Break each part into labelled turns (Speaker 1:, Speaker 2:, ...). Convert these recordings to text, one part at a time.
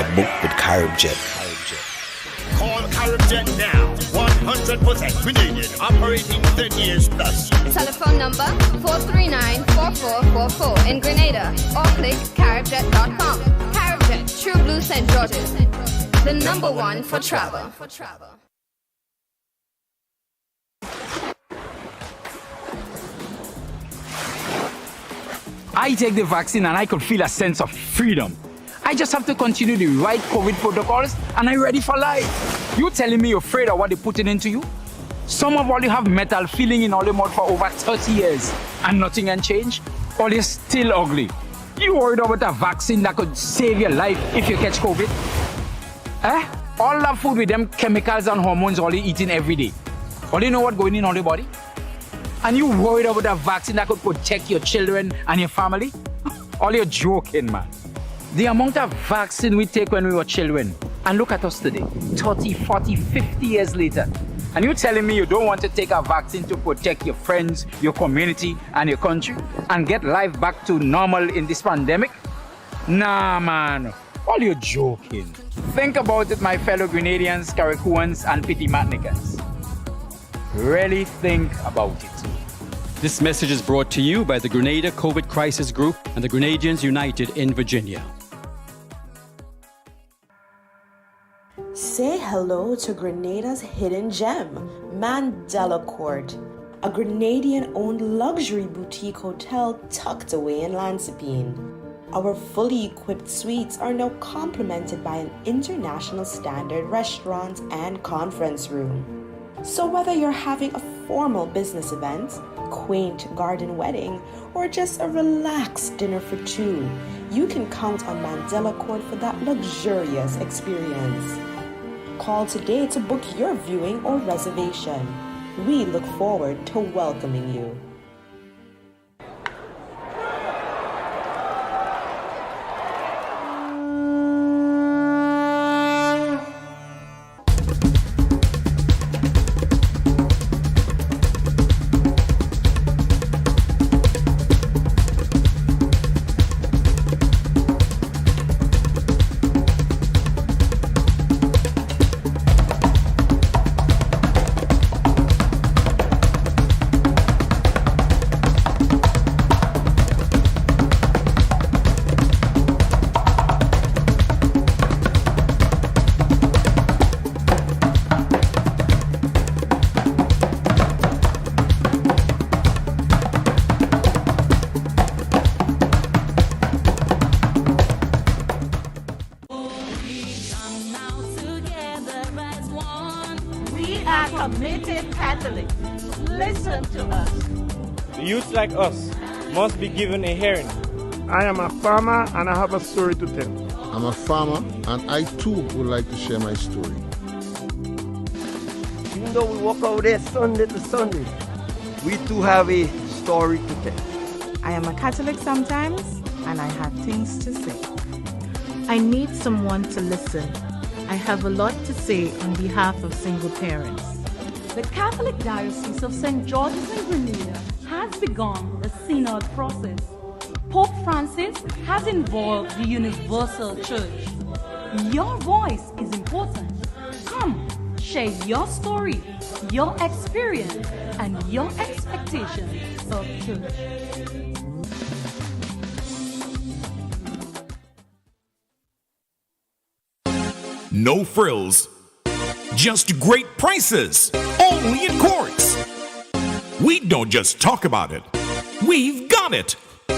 Speaker 1: I booked with CaribJet.
Speaker 2: Call CaribJet now. 100% Grenadian, operating 10 years plus.
Speaker 3: Telephone number 439-4444 in Grenada or click caribjet.com. CaribJet, True Blue St. George's. The number one for travel.
Speaker 4: I take the vaccine and I could feel a sense of freedom. I just have to continue the right COVID protocols and I'm ready for life. You telling me you're afraid of what they're putting into you? Some of all you have metal filling in all the mouth for over 30 years and nothing can change? Or you're still ugly? You worried about a vaccine that could save your life if you catch COVID? All that food with them chemicals and hormones all you eating every day. All you know what going in on your body? And you worried about a vaccine that could protect your children and your family? All you're joking, man. The amount of vaccine we take when we were children, and look at us today, 30, 40, 50 years later. And you telling me you don't want to take a vaccine to protect your friends, your community, and your country, and get life back to normal in this pandemic? Nah, man. All you're joking. Think about it, my fellow Grenadians, Carriacouans, and Petit Martiniquans. Really think about it.
Speaker 5: This message is brought to you by the Grenada COVID Crisis Group and the Grenadians United in Virginia.
Speaker 6: Say hello to Grenada's hidden gem, Mandela Court, a Grenadian-owned luxury boutique hotel tucked away in Lansipine. Our fully equipped suites are now complemented by an international standard restaurant and conference room. So whether you're having a formal business event, quaint garden wedding, or just a relaxed dinner for two, you can count on Mandela Court for that luxurious experience. Call today to book your viewing or reservation. We look forward to welcoming you.
Speaker 7: Youth like us must be given a hearing.
Speaker 8: I am a farmer and I have a story to tell.
Speaker 9: I'm a farmer and I too would like to share my story.
Speaker 10: Even though we walk over there Sunday to Sunday, we too have a story to tell.
Speaker 11: I am a Catholic sometimes and I have things to say. I need someone to listen. I have a lot to say on behalf of single parents.
Speaker 12: The Catholic Diocese of St. George's in Grenada has begun the synod process. Pope Francis has involved the Universal Church. Your voice is important. Come, share your story, your experience, and your expectations of church.
Speaker 13: No frills, just great prices, only at Quartz. We don't just talk about it, we've got it.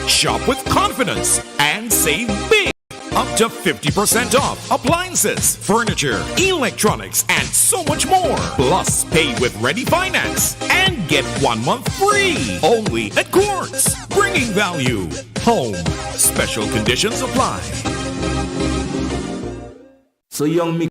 Speaker 13: Shop with confidence and save big. Up to 50% off appliances, furniture, electronics, and so much more. Plus, pay with Ready Finance and get 1 month free. Only at Quartz. Bringing value home. Special conditions apply.
Speaker 14: So young me.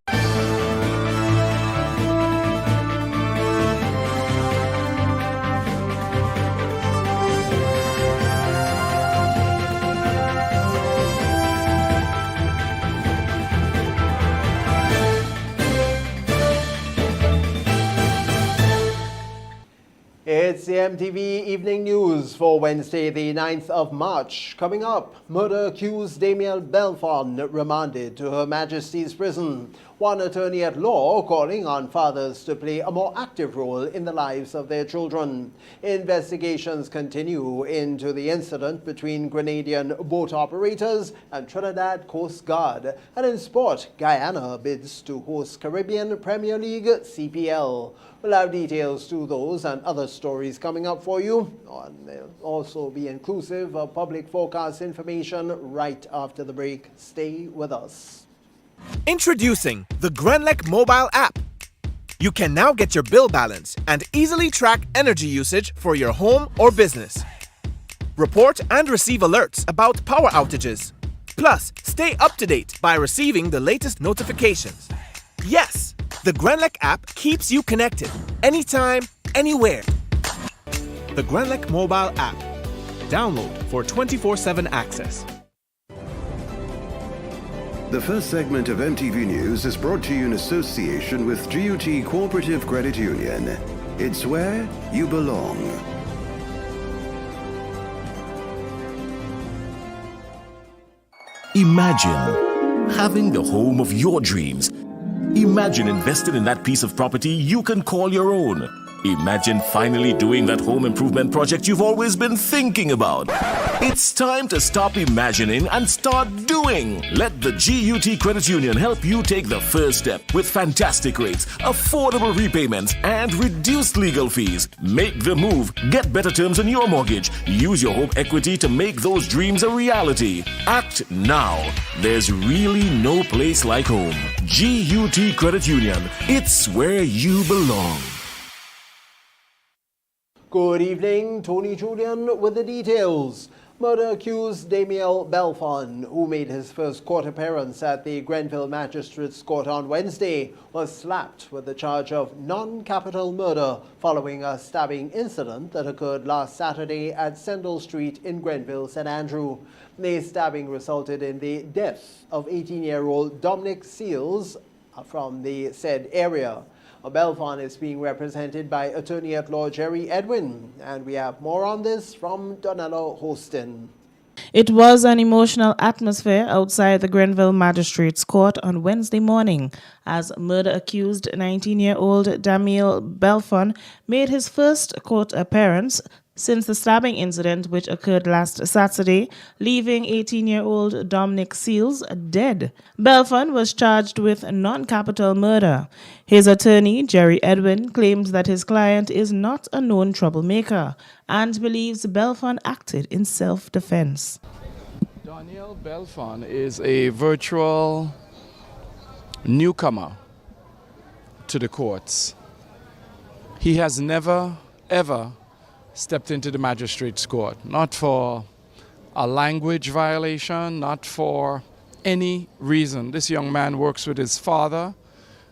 Speaker 1: It's the MTV Evening News for Wednesday, the 9th of March. Coming up, murder-accused Damiel Belfon remanded to Her Majesty's Prison. One attorney-at-law calling on fathers to play a more active role in the lives of their children. Investigations continue into the incident between Grenadian boat operators and Trinidad Coast Guard. And in sport, Guyana bids to host Caribbean Premier League CPL. We'll have details to those and other stories coming up for you. And they'll also be inclusive of public forecast information right after the break. Stay with us.
Speaker 14: Introducing the Grenlec mobile app. You can now get your bill balance and easily track energy usage for your home or business. Report and receive alerts about power outages. Plus, stay up to date by receiving the latest notifications. Yes, the Grenlec app keeps you connected anytime, anywhere. The Grenlec mobile app. Download for 24/7 access.
Speaker 15: The first segment of MTV News is brought to you in association with GUT Cooperative Credit Union. It's where you belong.
Speaker 13: Imagine having the home of your dreams. Imagine investing in that piece of property you can call your own. Imagine finally doing that home improvement project you've always been thinking about. It's time to stop imagining and start doing. Let the GUT Credit Union help you take the first step with fantastic rates, affordable repayments, and reduced legal fees. Make the move. Get better terms on your mortgage. Use your home equity to make those dreams a reality. Act now. There's really no place like home. GUT Credit Union. It's where you belong.
Speaker 1: Good evening, Tony Julian with the details. Murder-accused Damiel Belfon, who made his first court appearance at the Grenville Magistrates Court on Wednesday, was slapped with the charge of non-capital murder following a stabbing incident that occurred last Saturday at Sendall Street in Grenville, St. Andrew. The stabbing resulted in the death of 18-year-old Dominic Seals from the said area. Belfon is being represented by attorney-at-law Jerry Edwin, and we have more on this from Donella Hostin.
Speaker 11: It was an emotional atmosphere outside the Grenville Magistrates Court on Wednesday morning as murder-accused 19-year-old Damiel Belfon made his first court appearance since the stabbing incident which occurred last Saturday, leaving 18-year-old Dominic Seals dead. Belfon was charged with non-capital murder. His attorney, Jerry Edwin, claims that his client is not a known troublemaker and believes Belfon acted in self-defense.
Speaker 16: Daniel Belfon is a virtual newcomer to the courts. He has never, ever stepped into the magistrate's court, not for a language violation, not for any reason. This young man works with his father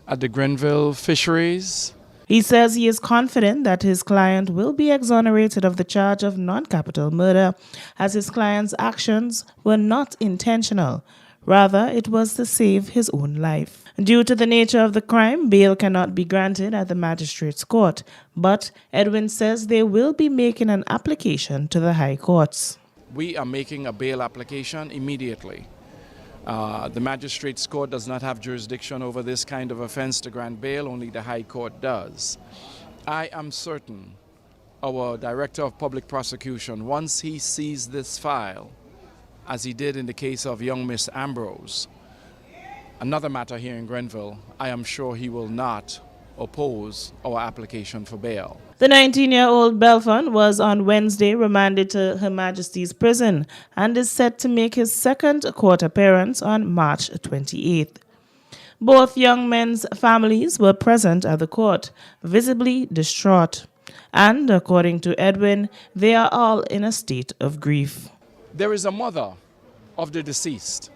Speaker 16: at the Grenville Fisheries.
Speaker 11: He says he is confident that his client will be exonerated of the charge of non-capital murder as his client's actions were not intentional. Rather, it was to save his own life. Due to the nature of the crime, bail cannot be granted at the magistrate's court, but Edwin says they will be making an application to the high courts.
Speaker 16: We are making a bail application immediately. The magistrate's court does not have jurisdiction over this kind of offense to grant bail, only the high court does. I am certain our director of public prosecution, once he sees this file, as he did in the case of young Miss Ambrose, another matter here in Grenville, I am sure he will not oppose our application for bail.
Speaker 11: The 19-year-old Belfon was on Wednesday remanded to Her Majesty's Prison and is set to make his second court appearance on March 28th. Both young men's families were present at the court, visibly distraught. And according to Edwin, they are all in a state of grief.
Speaker 16: There is a mother of the deceased.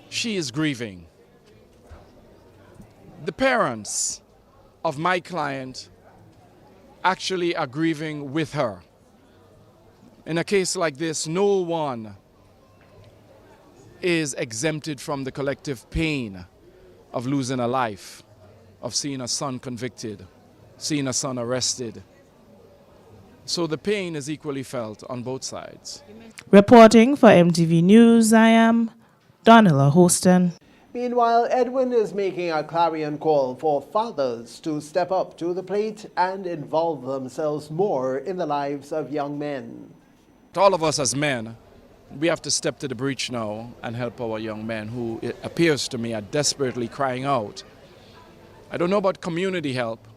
Speaker 16: She is grieving. The parents of my client actually are grieving with her. In a case like this, no one is exempted from the collective pain of losing a life, of seeing a son convicted, seeing a son arrested. So the pain is equally felt on both sides.
Speaker 11: Reporting for MTV News, I am Donilla Houston.
Speaker 1: Meanwhile, Edwin is making a clarion call for fathers to step up to the plate and involve themselves more in the lives of young men.
Speaker 16: To all of us as men, we have to step to the breach now and help our young men who, it appears to me, are desperately crying out. I don't know about community help.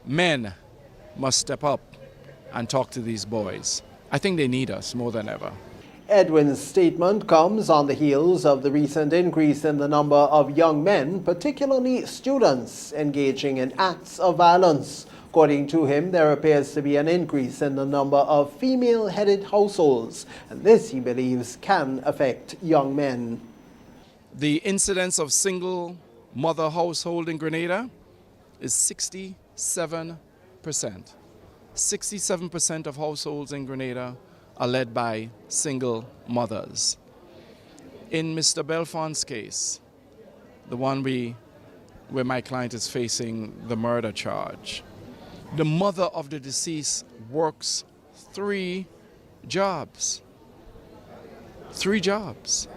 Speaker 16: Men must step up and talk to these boys. I think they need us more than ever.
Speaker 1: Edwin's statement comes on the heels of the recent increase in the number of young men, particularly students, engaging in acts of violence. According to him, there appears to be an increase in the number of female-headed households, and this, he believes, can affect young men.
Speaker 16: The incidence of single mother household in Grenada is 67%. 67% of households in Grenada are led by single mothers. In Mr. Belfon's case, the one where my client is facing the murder charge, the mother of the deceased works 3 jobs. 3 jobs.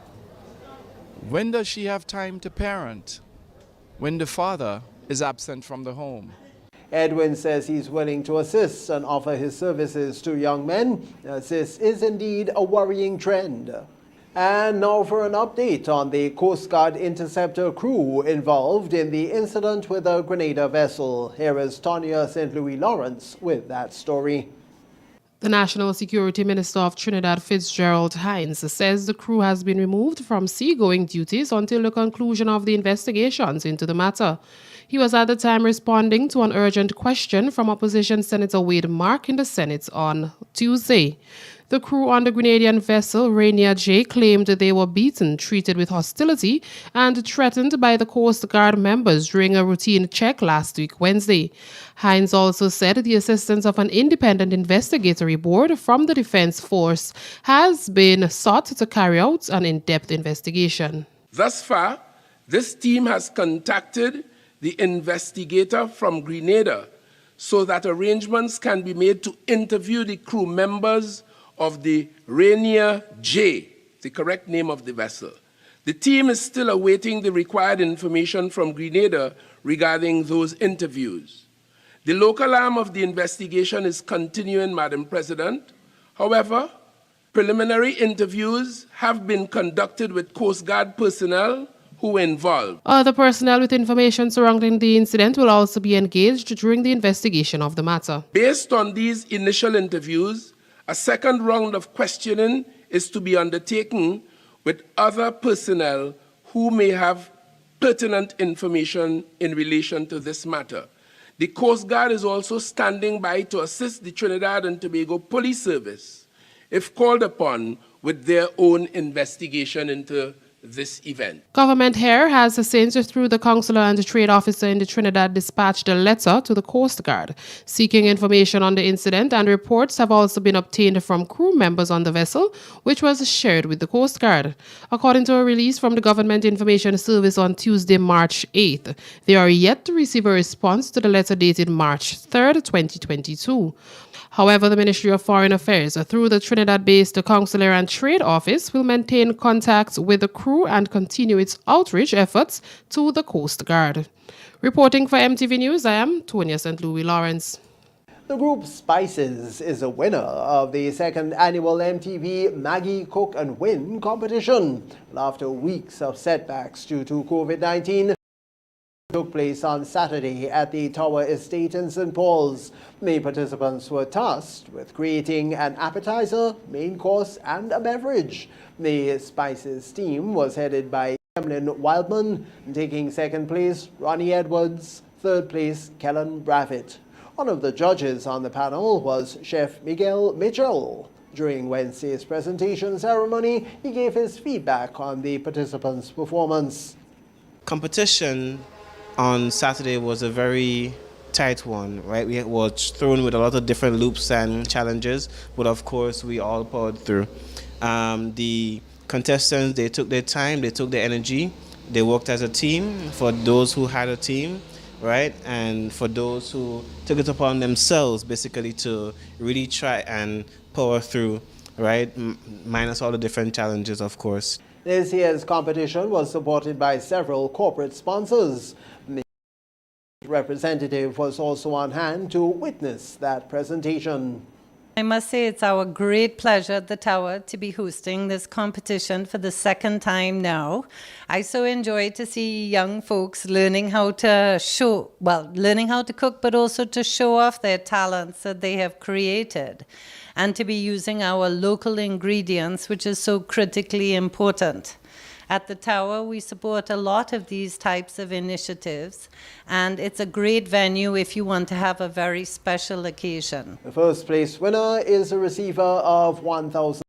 Speaker 16: When does she have time to parent? When the father is absent from the home.
Speaker 1: Edwin says he's willing to assist and offer his services to young men, as this is indeed a worrying trend. And now for an update on the Coast Guard interceptor crew involved in the incident with a Grenada vessel. Here is Tanya St. Louis Lawrence with that story.
Speaker 17: The National Security Minister of Trinidad, Fitzgerald Hines, says the crew has been removed from seagoing duties until the conclusion of the investigations into the matter. He was at the time responding to an urgent question from Opposition Senator Wade Mark in the Senate on Tuesday. The crew on the Grenadian vessel Rainier J claimed they were beaten, treated with hostility, and threatened by the Coast Guard members during a routine check last week, Wednesday. Hines also said the assistance of an independent investigatory board from the Defense Force has been sought to carry out an in-depth investigation.
Speaker 18: Thus far, this team has contacted the investigator from Grenada so that arrangements can be made to interview the crew members of the Rainier J, the correct name of the vessel. The team is still awaiting the required information from Grenada regarding those interviews. The local arm of the investigation is continuing, Madam President. However, preliminary interviews have been conducted with Coast Guard personnel who were involved.
Speaker 17: Other personnel with information surrounding the incident will also be engaged during the investigation of the matter.
Speaker 18: Based on these initial interviews, a second round of questioning is to be undertaken with other personnel who may have pertinent information in relation to this matter. The Coast Guard is also standing by to assist the Trinidad and Tobago Police Service if called upon with their own investigation into this event.
Speaker 17: Government here has since, through the consular and the trade officer in the Trinidad, dispatched a letter to the Coast Guard seeking information on the incident, and reports have also been obtained from crew members on the vessel, which was shared with the Coast Guard. According to a release from the Government Information Service on Tuesday, March 8th, they are yet to receive a response to the letter dated March 3rd, 2022. However, the Ministry of Foreign Affairs, through the Trinidad-based Consular and Trade Office, will maintain contact with the crew and continue its outreach efforts to the Coast Guard. Reporting for MTV News, I am Tonya St. Louis Lawrence.
Speaker 1: The group Spices is a winner of the second annual MTV Maggie Cook and Win competition. After weeks of setbacks due to COVID-19, took place on Saturday at the Tower Estate in St. Paul's. The participants were tasked with creating an appetizer, main course, and a beverage. The Spices team was headed by Emlyn Wildman, taking second place, Ronnie Edwards, third place, Kellen Bravitt. One of the judges on the panel was Chef Miguel Mitchell. During Wednesday's presentation ceremony, he gave his feedback on the participants' performance.
Speaker 19: Competition on Saturday was a very tight one, right? We were thrown with a lot of different loops and challenges, but of course we all powered through. The contestants, they took their time, they took their energy, they worked as a team. For those who had a team, right? And for those who took it upon themselves, basically, to really try and power through, right? Minus all the different challenges, of course.
Speaker 1: This year's competition was supported by several corporate sponsors. The representative was also on hand to witness that presentation.
Speaker 20: I must say it's our great pleasure at the Tower to be hosting this competition for the second time now. I so enjoy to see young folks learning how to cook, but also to show off their talents that they have created, and to be using our local ingredients, which is so critically important. At the Tower, we support a lot of these types of initiatives, and it's a great venue if you want to have a very special occasion.
Speaker 1: The first place winner is a receiver of 1,000.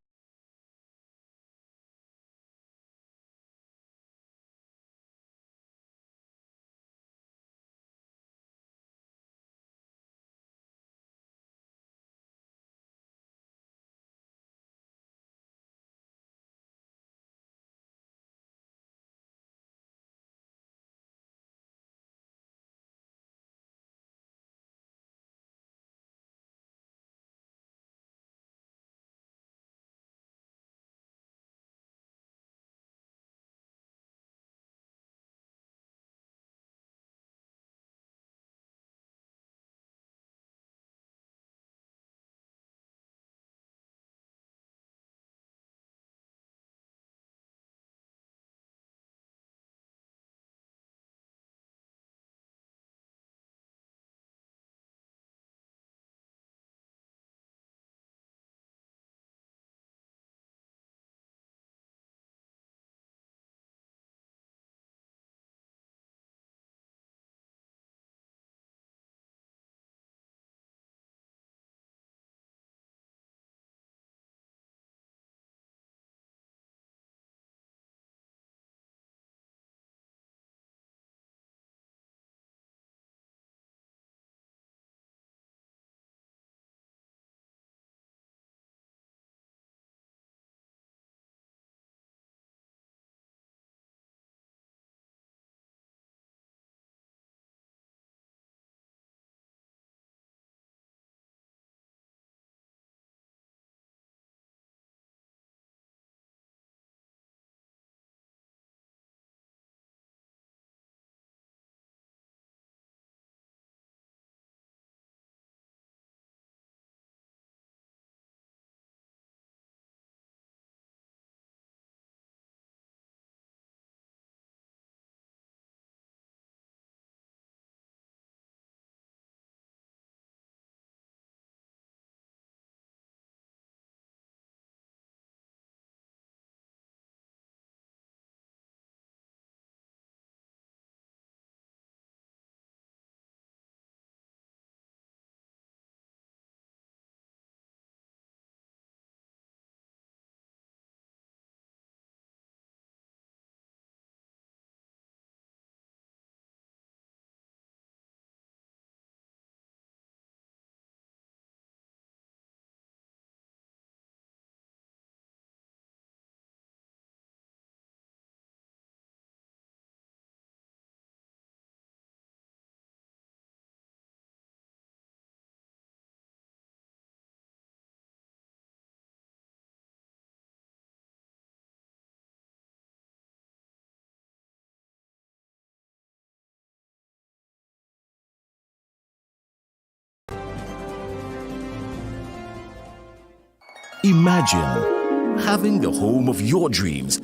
Speaker 13: Imagine having the home of your dreams.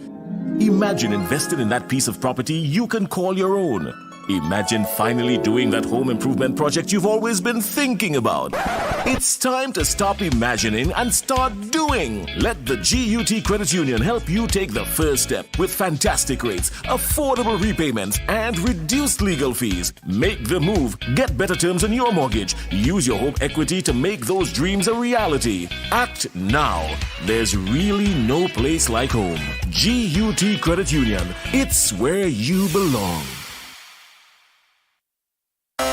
Speaker 13: Imagine investing in that piece of property you can call your own. Imagine finally doing that home improvement project you've always been thinking about. It's time to stop imagining and start doing. Let the GUT Credit Union help you take the first step with fantastic rates, affordable repayments, and reduced legal fees. Make the move. Get better terms on your mortgage. Use your home equity to make those dreams a reality. Act now. There's really no place like home. GUT Credit Union. It's where you belong.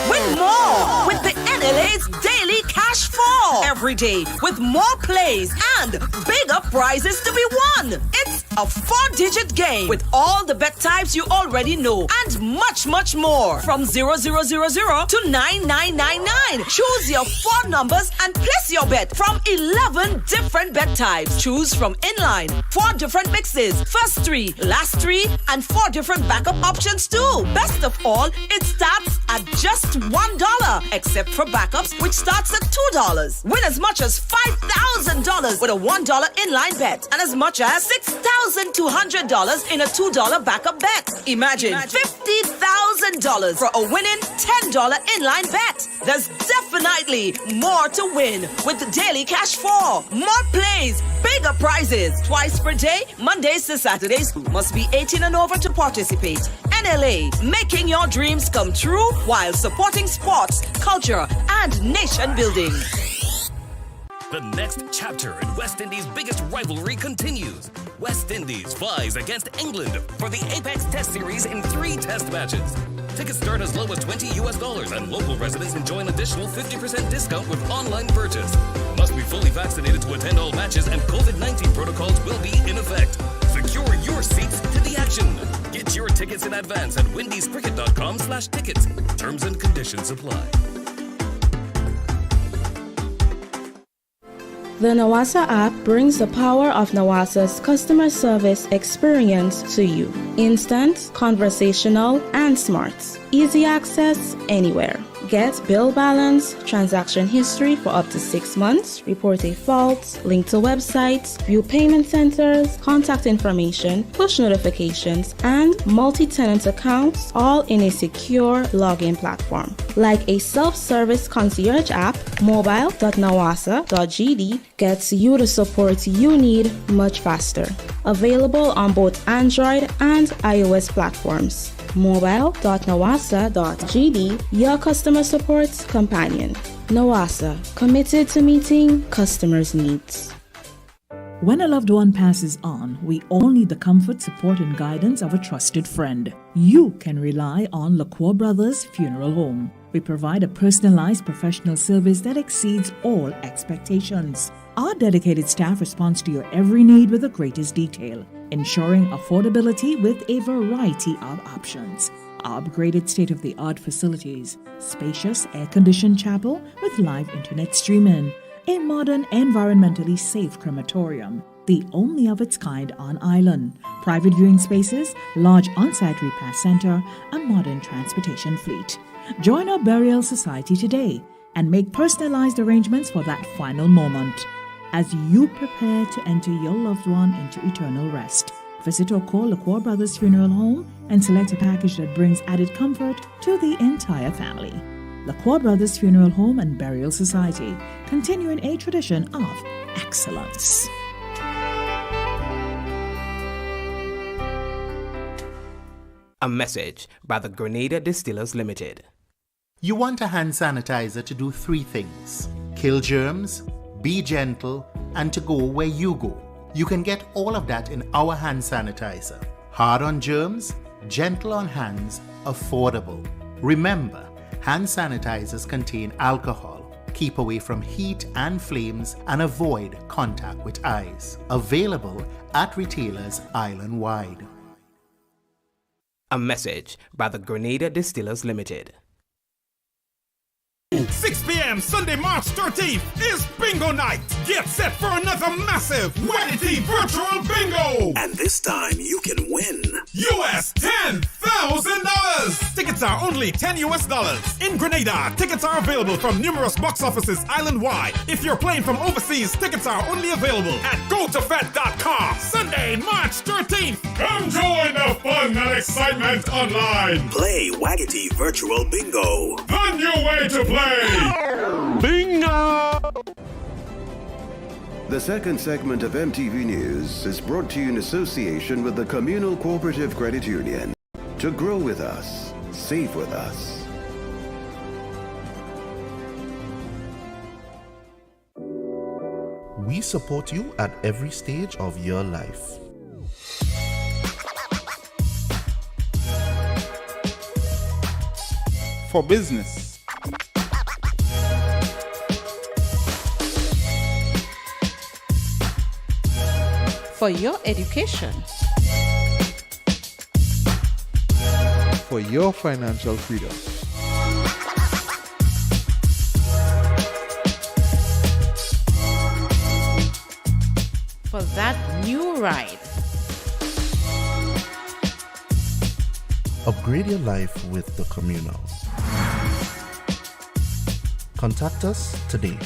Speaker 21: Win more with the NLA's Daily Cash 4. every day with more plays and bigger prizes to be won. It's a 4-digit game with all the bet types you already know and much, much more. From 0000 to 9999. Choose your 4 numbers and place your bet from 11 different bet types. Choose from inline, 4 different mixes, first 3, last 3, and 4 different backup options too. Best of all, it starts at just $1, except for backups, which starts at $2. Win as much as $5,000 with a $1 inline bet and as much as $6,200 in a $2 backup bet. Imagine $50,000 for a winning $10 inline bet. There's definitely more to win with the Daily Cash 4. More plays, bigger prizes. Twice per day, Mondays to Saturdays. Must be 18 and over to participate. NLA, making your dreams come true while supporting sports, culture, and nation building.
Speaker 22: The next chapter in West Indies' biggest rivalry continues. West Indies flies against England for the Apex Test Series in 3 test matches. Tickets start as low as $20 and local residents enjoy an additional 50% discount with online purchase. Must be fully vaccinated to attend all matches and COVID-19 protocols will be in effect. Secure your seats to the action. Get your tickets in advance at windiescricket.com/tickets. Terms and conditions apply.
Speaker 23: The Nawasa app brings the power of Nawasa's customer service experience to you. Instant, conversational, and smart. Easy access anywhere. Get bill balance, transaction history for up to 6 months, report a fault, link to websites, view payment centers, contact information, push notifications, and multi-tenant accounts, all in a secure login platform. Like a self-service concierge app, mobile.nawasa.gd gets you the support you need much faster. Available on both Android and iOS platforms. Mobile.nawasa.gd, your customer support companion. Nawasa, committed to meeting customers' needs.
Speaker 24: When a loved one passes on, we all need the comfort, support, and guidance of a trusted friend. You can rely on LaCour Brothers Funeral Home. We provide a personalized professional service that exceeds all expectations. Our dedicated staff responds to your every need with the greatest detail, ensuring affordability with a variety of options. Our upgraded state-of-the-art facilities, spacious air-conditioned chapel with live internet streaming, a modern, environmentally safe crematorium, the only of its kind on island, private viewing spaces, large on-site repast center, a modern transportation fleet. Join our burial society today and make personalized arrangements for that final moment. As you prepare to enter your loved one into eternal rest, visit or call LaCour Brothers Funeral Home and select a package that brings added comfort to the entire family. LaCour Brothers Funeral Home and Burial Society, continuing a tradition of excellence.
Speaker 25: A message by the Grenada Distillers Limited.
Speaker 26: You want a hand sanitizer to do 3 things: kill germs, be gentle, and to go where you go. You can get all of that in our hand sanitizer. Hard on germs, gentle on hands, affordable. Remember, hand sanitizers contain alcohol. Keep away from heat and flames and avoid contact with eyes. Available at retailers island-wide.
Speaker 25: A message by the Grenada Distillers Limited.
Speaker 13: 6 p.m. Sunday, March 13th is Bingo Night. Get set for another massive Waggity Virtual Bingo.
Speaker 27: And this time you can win
Speaker 13: US $10,000. Tickets are only $10. In Grenada, tickets are available from numerous box offices island-wide. If you're playing from overseas, tickets are only available at gotofet.com. Sunday, March 13th. Come join the fun and excitement online.
Speaker 27: Play Waggity Virtual Bingo.
Speaker 13: The new way to play. Bingo!
Speaker 15: The second segment of MTV News is brought to you in association with the Communal Cooperative Credit Union. To grow with us, save with us.
Speaker 28: We support you at every stage of your life.
Speaker 29: For business,
Speaker 2: for your education,
Speaker 3: for your financial freedom.
Speaker 2: for that new ride.
Speaker 28: Upgrade your life with the Communal. Contact us today.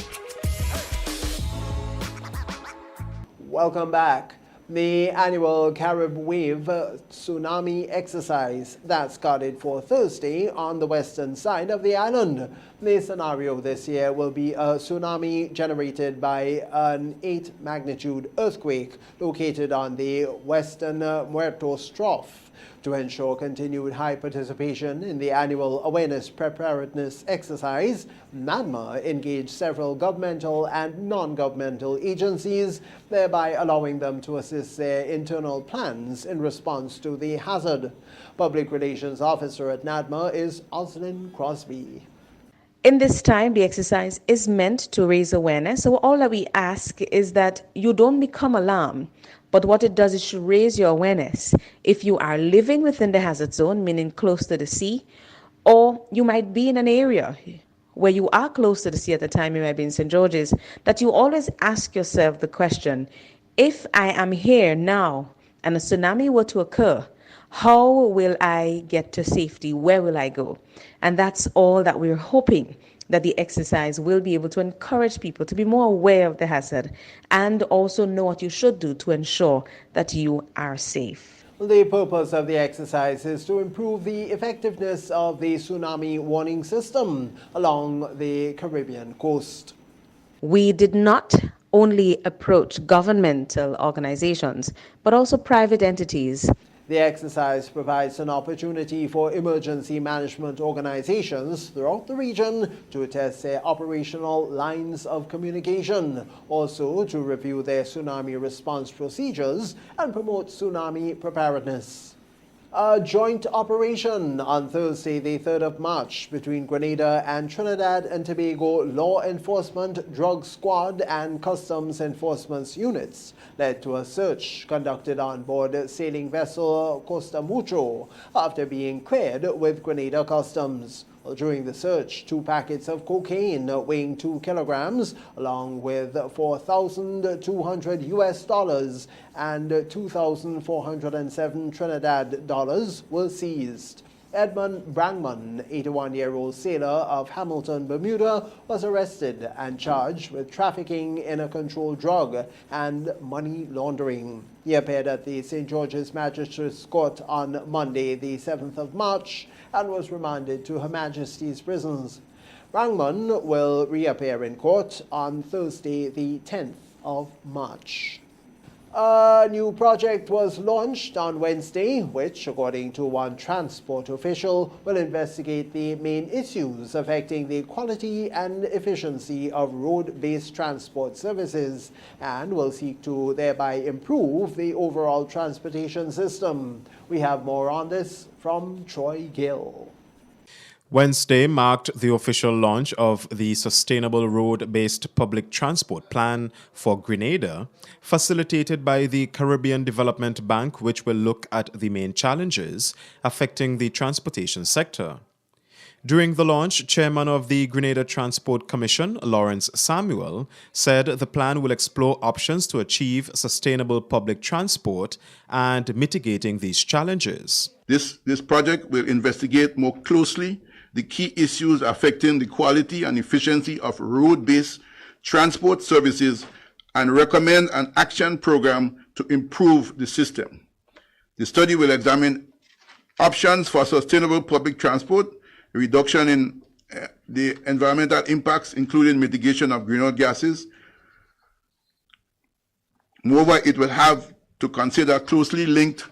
Speaker 1: Welcome back. The annual Carib Wave tsunami exercise that's scheduled for Thursday on the western side of the island. The scenario this year will be a tsunami generated by an 8 magnitude earthquake located on the western Muertos Trough. To ensure continued high participation in the annual awareness preparedness exercise, NADMA engaged several governmental and non-governmental agencies, thereby allowing them to assist their internal plans in response to the hazard. Public Relations Officer at NADMA is Oslin Crosby.
Speaker 4: In this time, the exercise is meant to raise awareness. So all that we ask is that you don't become alarmed, but what it does is to raise your awareness. If you are living within the hazard zone, meaning close to the sea, or you might be in an area where you are close to the sea at the time, you might be in St. George's, that you always ask yourself the question, if I am here now and a tsunami were to occur, how will I get to safety? Where will I go? And that's all that we're hoping that the exercise will be able to encourage people to be more aware of the hazard and also know what you should do to ensure that you are safe.
Speaker 1: The purpose of the exercise is to improve the effectiveness of the tsunami warning system along the Caribbean coast.
Speaker 4: We did not only approach governmental organizations, but also private entities.
Speaker 1: The exercise provides an opportunity for emergency management organizations throughout the region to test their operational lines of communication, also to review their tsunami response procedures and promote tsunami preparedness. A joint operation on Thursday, the 3rd of March, between Grenada and Trinidad and Tobago Law Enforcement, Drug Squad, and Customs Enforcement units led to a search conducted on board sailing vessel Costa Mucho after being cleared with Grenada Customs. During the search, 2 packets of cocaine weighing 2 kilograms, along with $4,200 and 2,407 Trinidad dollars were seized. Edmund Brangman, 81-year-old sailor of Hamilton, Bermuda, was arrested and charged with trafficking in a controlled drug and money laundering. He appeared at the St. George's Magistrates Court on Monday, the 7th of March, and was remanded to Her Majesty's prisons. Brangman will reappear in court on Thursday, the 10th of March. A new project was launched on Wednesday, which, according to one transport official, will investigate the main issues affecting the quality and efficiency of road-based transport services and will seek to thereby improve the overall transportation system. We have more on this from Troy Gill.
Speaker 5: Wednesday marked the official launch of the Sustainable Road-Based Public Transport Plan for Grenada, facilitated by the Caribbean Development Bank, which will look at the main challenges affecting the transportation sector. During the launch, Chairman of the Grenada Transport Commission, Lawrence Samuel, said the plan will explore options to achieve sustainable public transport and mitigating these challenges.
Speaker 6: This project will investigate more closely the key issues affecting the quality and efficiency of road-based transport services and recommend an action program to improve the system. The study will examine options for sustainable public transport, reduction in the environmental impacts, including mitigation of greenhouse gases. Moreover, it will have to consider closely linked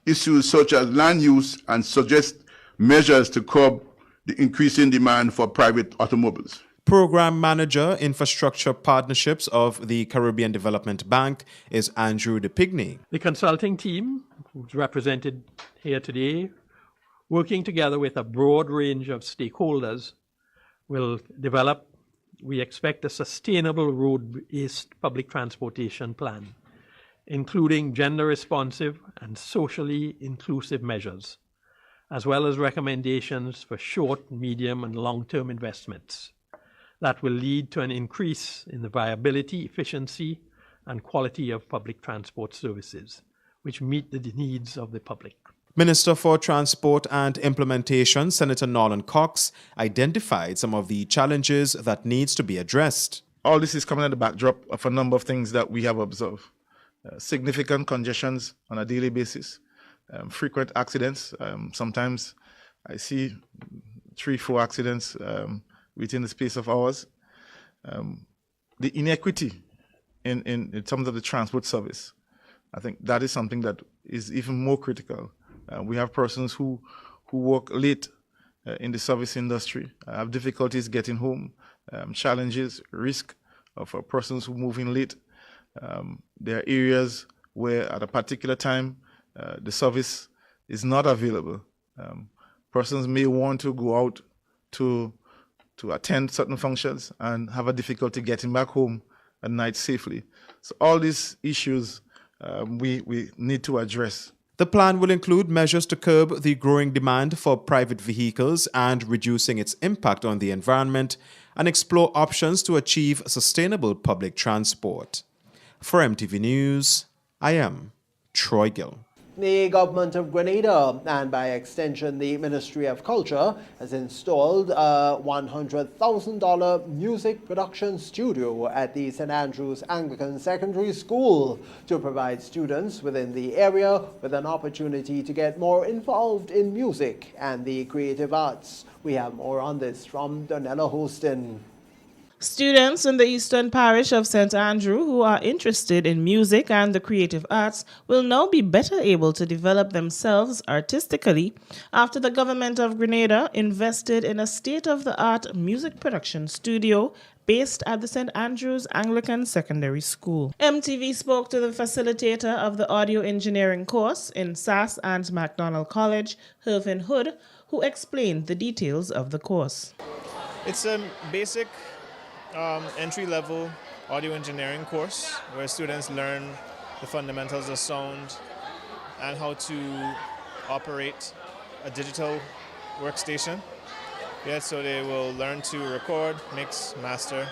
Speaker 6: issues such as land use and suggest measures to curb the increasing demand for private automobiles.
Speaker 5: Program Manager, Infrastructure Partnerships of the Caribbean Development Bank is Andrew DePigney.
Speaker 7: The consulting team, who's represented here today, working together with a broad range of stakeholders, will develop, we expect, a sustainable road-based public transportation plan. including gender responsive and socially inclusive measures, as well as recommendations for short, medium, and long-term investments that will lead to an increase in the viability, efficiency, and quality of public transport services, which meet the needs of the public.
Speaker 5: Minister for Transport and Implementation, Senator Nolan Cox, identified some of the challenges that needs to be addressed.
Speaker 8: All this is coming at the backdrop of a number of things that we have observed. Significant congestions on a daily basis, frequent accidents. Sometimes I see 3-4 accidents within the space of hours. The inequity in terms of the transport service, I think that is something that is even more critical. We have persons who work late in the service industry, have difficulties getting home, challenges, risk of persons who move in late. There are areas where at a particular time the service is not available. Persons may want to go out to attend certain functions and have a difficulty getting back home at night safely. So all these issues we need to address.
Speaker 5: The plan will include measures to curb the growing demand for private vehicles and reducing its impact on the environment, and explore options to achieve sustainable public transport. For MTV News, I am Troy Gill.
Speaker 1: The government of Grenada, and by extension the Ministry of Culture, has installed a $100,000 music production studio at the St. Andrews Anglican Secondary School to provide students within the area with an opportunity to get more involved in music and the creative arts. We have more on this from Donella Hostin.
Speaker 9: Students in the Eastern Parish of St. Andrew who are interested in music and the creative arts will now be better able to develop themselves artistically after the government of Grenada invested in a state-of-the-art music production studio based at the St. Andrews Anglican Secondary School. MTV spoke to the facilitator of the audio engineering course in SAS and MacDonald College, Hervin Hood, who explained the details of the course.
Speaker 10: It's a basic entry-level audio engineering course where students learn the fundamentals of sound and how to operate a digital workstation. So they will learn to record, mix, master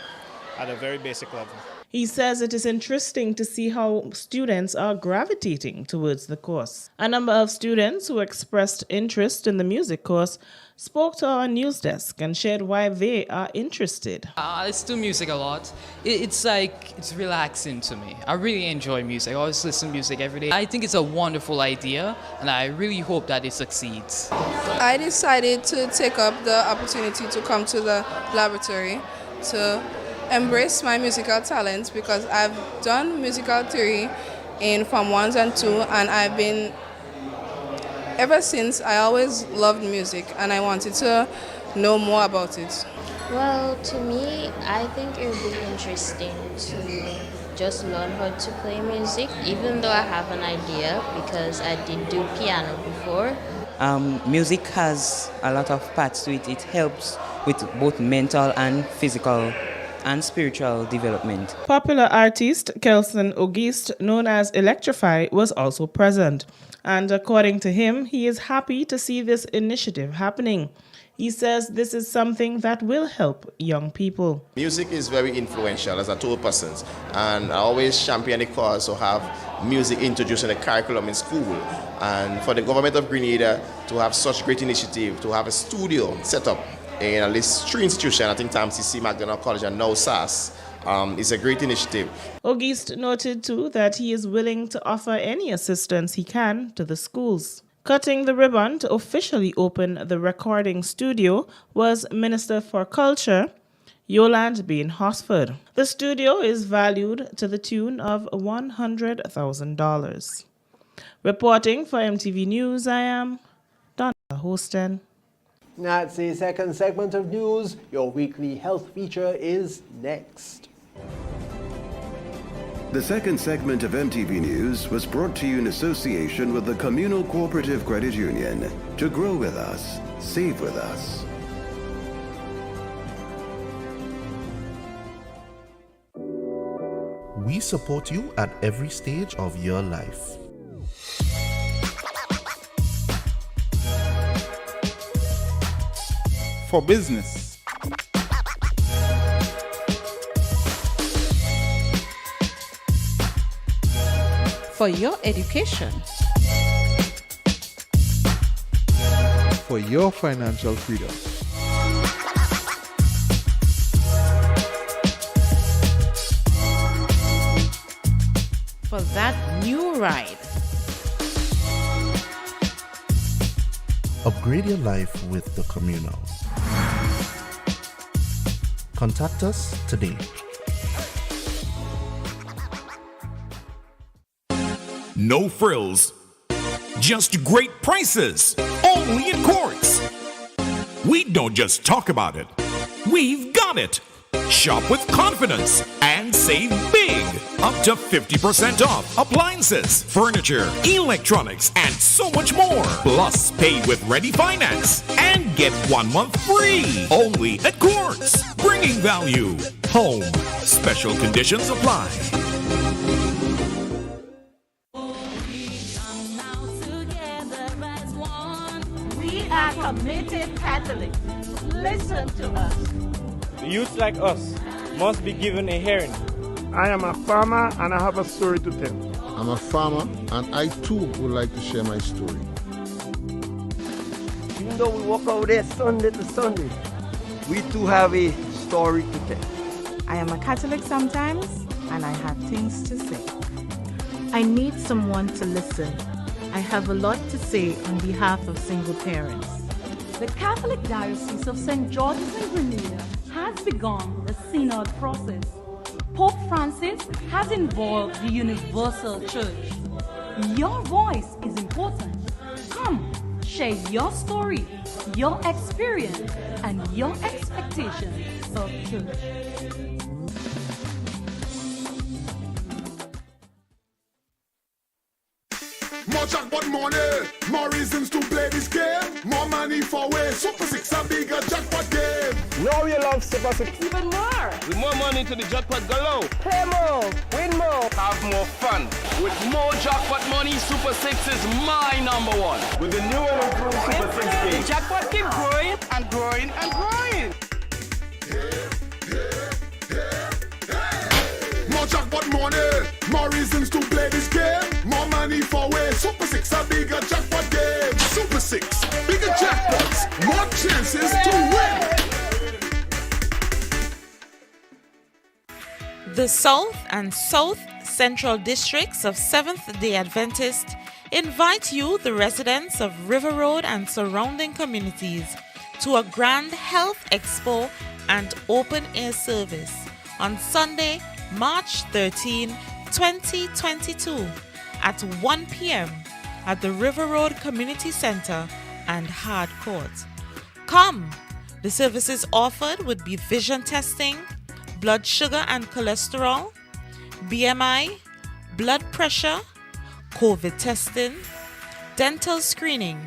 Speaker 10: at a very basic level.
Speaker 9: He says it is interesting to see how students are gravitating towards the course. A number of students who expressed interest in the music course spoke to our news desk and shared why they are interested.
Speaker 11: I listen to music a lot. It's relaxing to me. I really enjoy music. I always listen to music every day. I think it's a wonderful idea, and I really hope that it succeeds.
Speaker 12: I decided to take up the opportunity to come to the laboratory to embrace my musical talents because I've done musical theory in Form 1s and 2, and ever since I always loved music and I wanted to know more about it.
Speaker 14: Well, to me, I think it would be interesting to just learn how to play music, even though I have an idea because I did do piano before.
Speaker 16: Music has a lot of parts to it. It helps with both mental and physical and spiritual development.
Speaker 9: Popular artist Kelson Auguste, known as Electrify, was also present. And according to him, he is happy to see this initiative happening. He says this is something that will help young people.
Speaker 18: Music is very influential, as I told persons, and I always champion the cause to have music introduced in the curriculum in school. And for the government of Grenada to have such great initiative, to have a studio set up in at least 3 institutions, I think TAMCC, MacDonald College, and now SAS, is a great initiative.
Speaker 9: Auguste noted too that he is willing to offer any assistance he can to the schools. Cutting the ribbon to officially open the recording studio was Minister for Culture, Yolande Bain Hosford. The studio is valued to the tune of $100,000. Reporting for MTV News, I am Donna Hostin.
Speaker 1: That's the second segment of news. Your weekly health feature is next.
Speaker 15: The second segment of MTV News was brought to you in association with the Communal Cooperative Credit Union. To grow with us, save with us.
Speaker 28: We support you at every stage of your life.
Speaker 17: For business,
Speaker 2: For your education.
Speaker 3: For your financial freedom.
Speaker 2: For that new ride.
Speaker 28: Upgrade your life with the Communal. Contact us today.
Speaker 13: No frills, just great prices, only in Quartz. We don't just talk about it, we've got it. Shop with confidence and save big. Up to 50% off appliances, furniture, electronics, and so much more. Plus, pay with Ready Finance and get 1 month free. Only at Quartz. Bringing value home. Special conditions apply.
Speaker 19: We are committed Catholics. Listen to us.
Speaker 20: Youth like us must be given a hearing. I am a farmer and I have a story to tell.
Speaker 21: I'm a farmer and I too would like to share my story.
Speaker 22: Even though we walk over there Sunday to Sunday, we too have a story to tell.
Speaker 23: I am a Catholic sometimes and I have things to say.
Speaker 24: I need someone to listen. I have a lot to say on behalf of single parents.
Speaker 26: The Catholic Diocese of St. George's in Grenada has begun the synod process. Pope Francis has involved the Universal Church. Your voice is important. Come, share your story, your experience, and your expectations of church.
Speaker 29: More jackpot money, more reasons to play this game. More money for way. Super 6 a bigger jackpot game.
Speaker 22: Now you love Super 6
Speaker 26: even more.
Speaker 20: With more money to the jackpot galore.
Speaker 26: Play more, win more.
Speaker 20: Have more fun. With more jackpot money, Super 6 is my number one. With the new and improved Super 6 game.
Speaker 26: The jackpot keep growing and growing and growing.
Speaker 29: More jackpot money, more reasons to play this game. More money for way. Super 6 a bigger jackpot game. Super 6, bigger jackpots, more chances to win.
Speaker 30: The South and South Central Districts of Seventh-day Adventist invite you, the residents of River Road and surrounding communities, to a grand health expo and open-air service on Sunday, March 13, 2022 at 1 p.m. at the River Road Community Center and Hard Court. Come! The services offered would be vision testing, blood sugar and cholesterol, BMI, blood pressure, COVID testing, dental screening,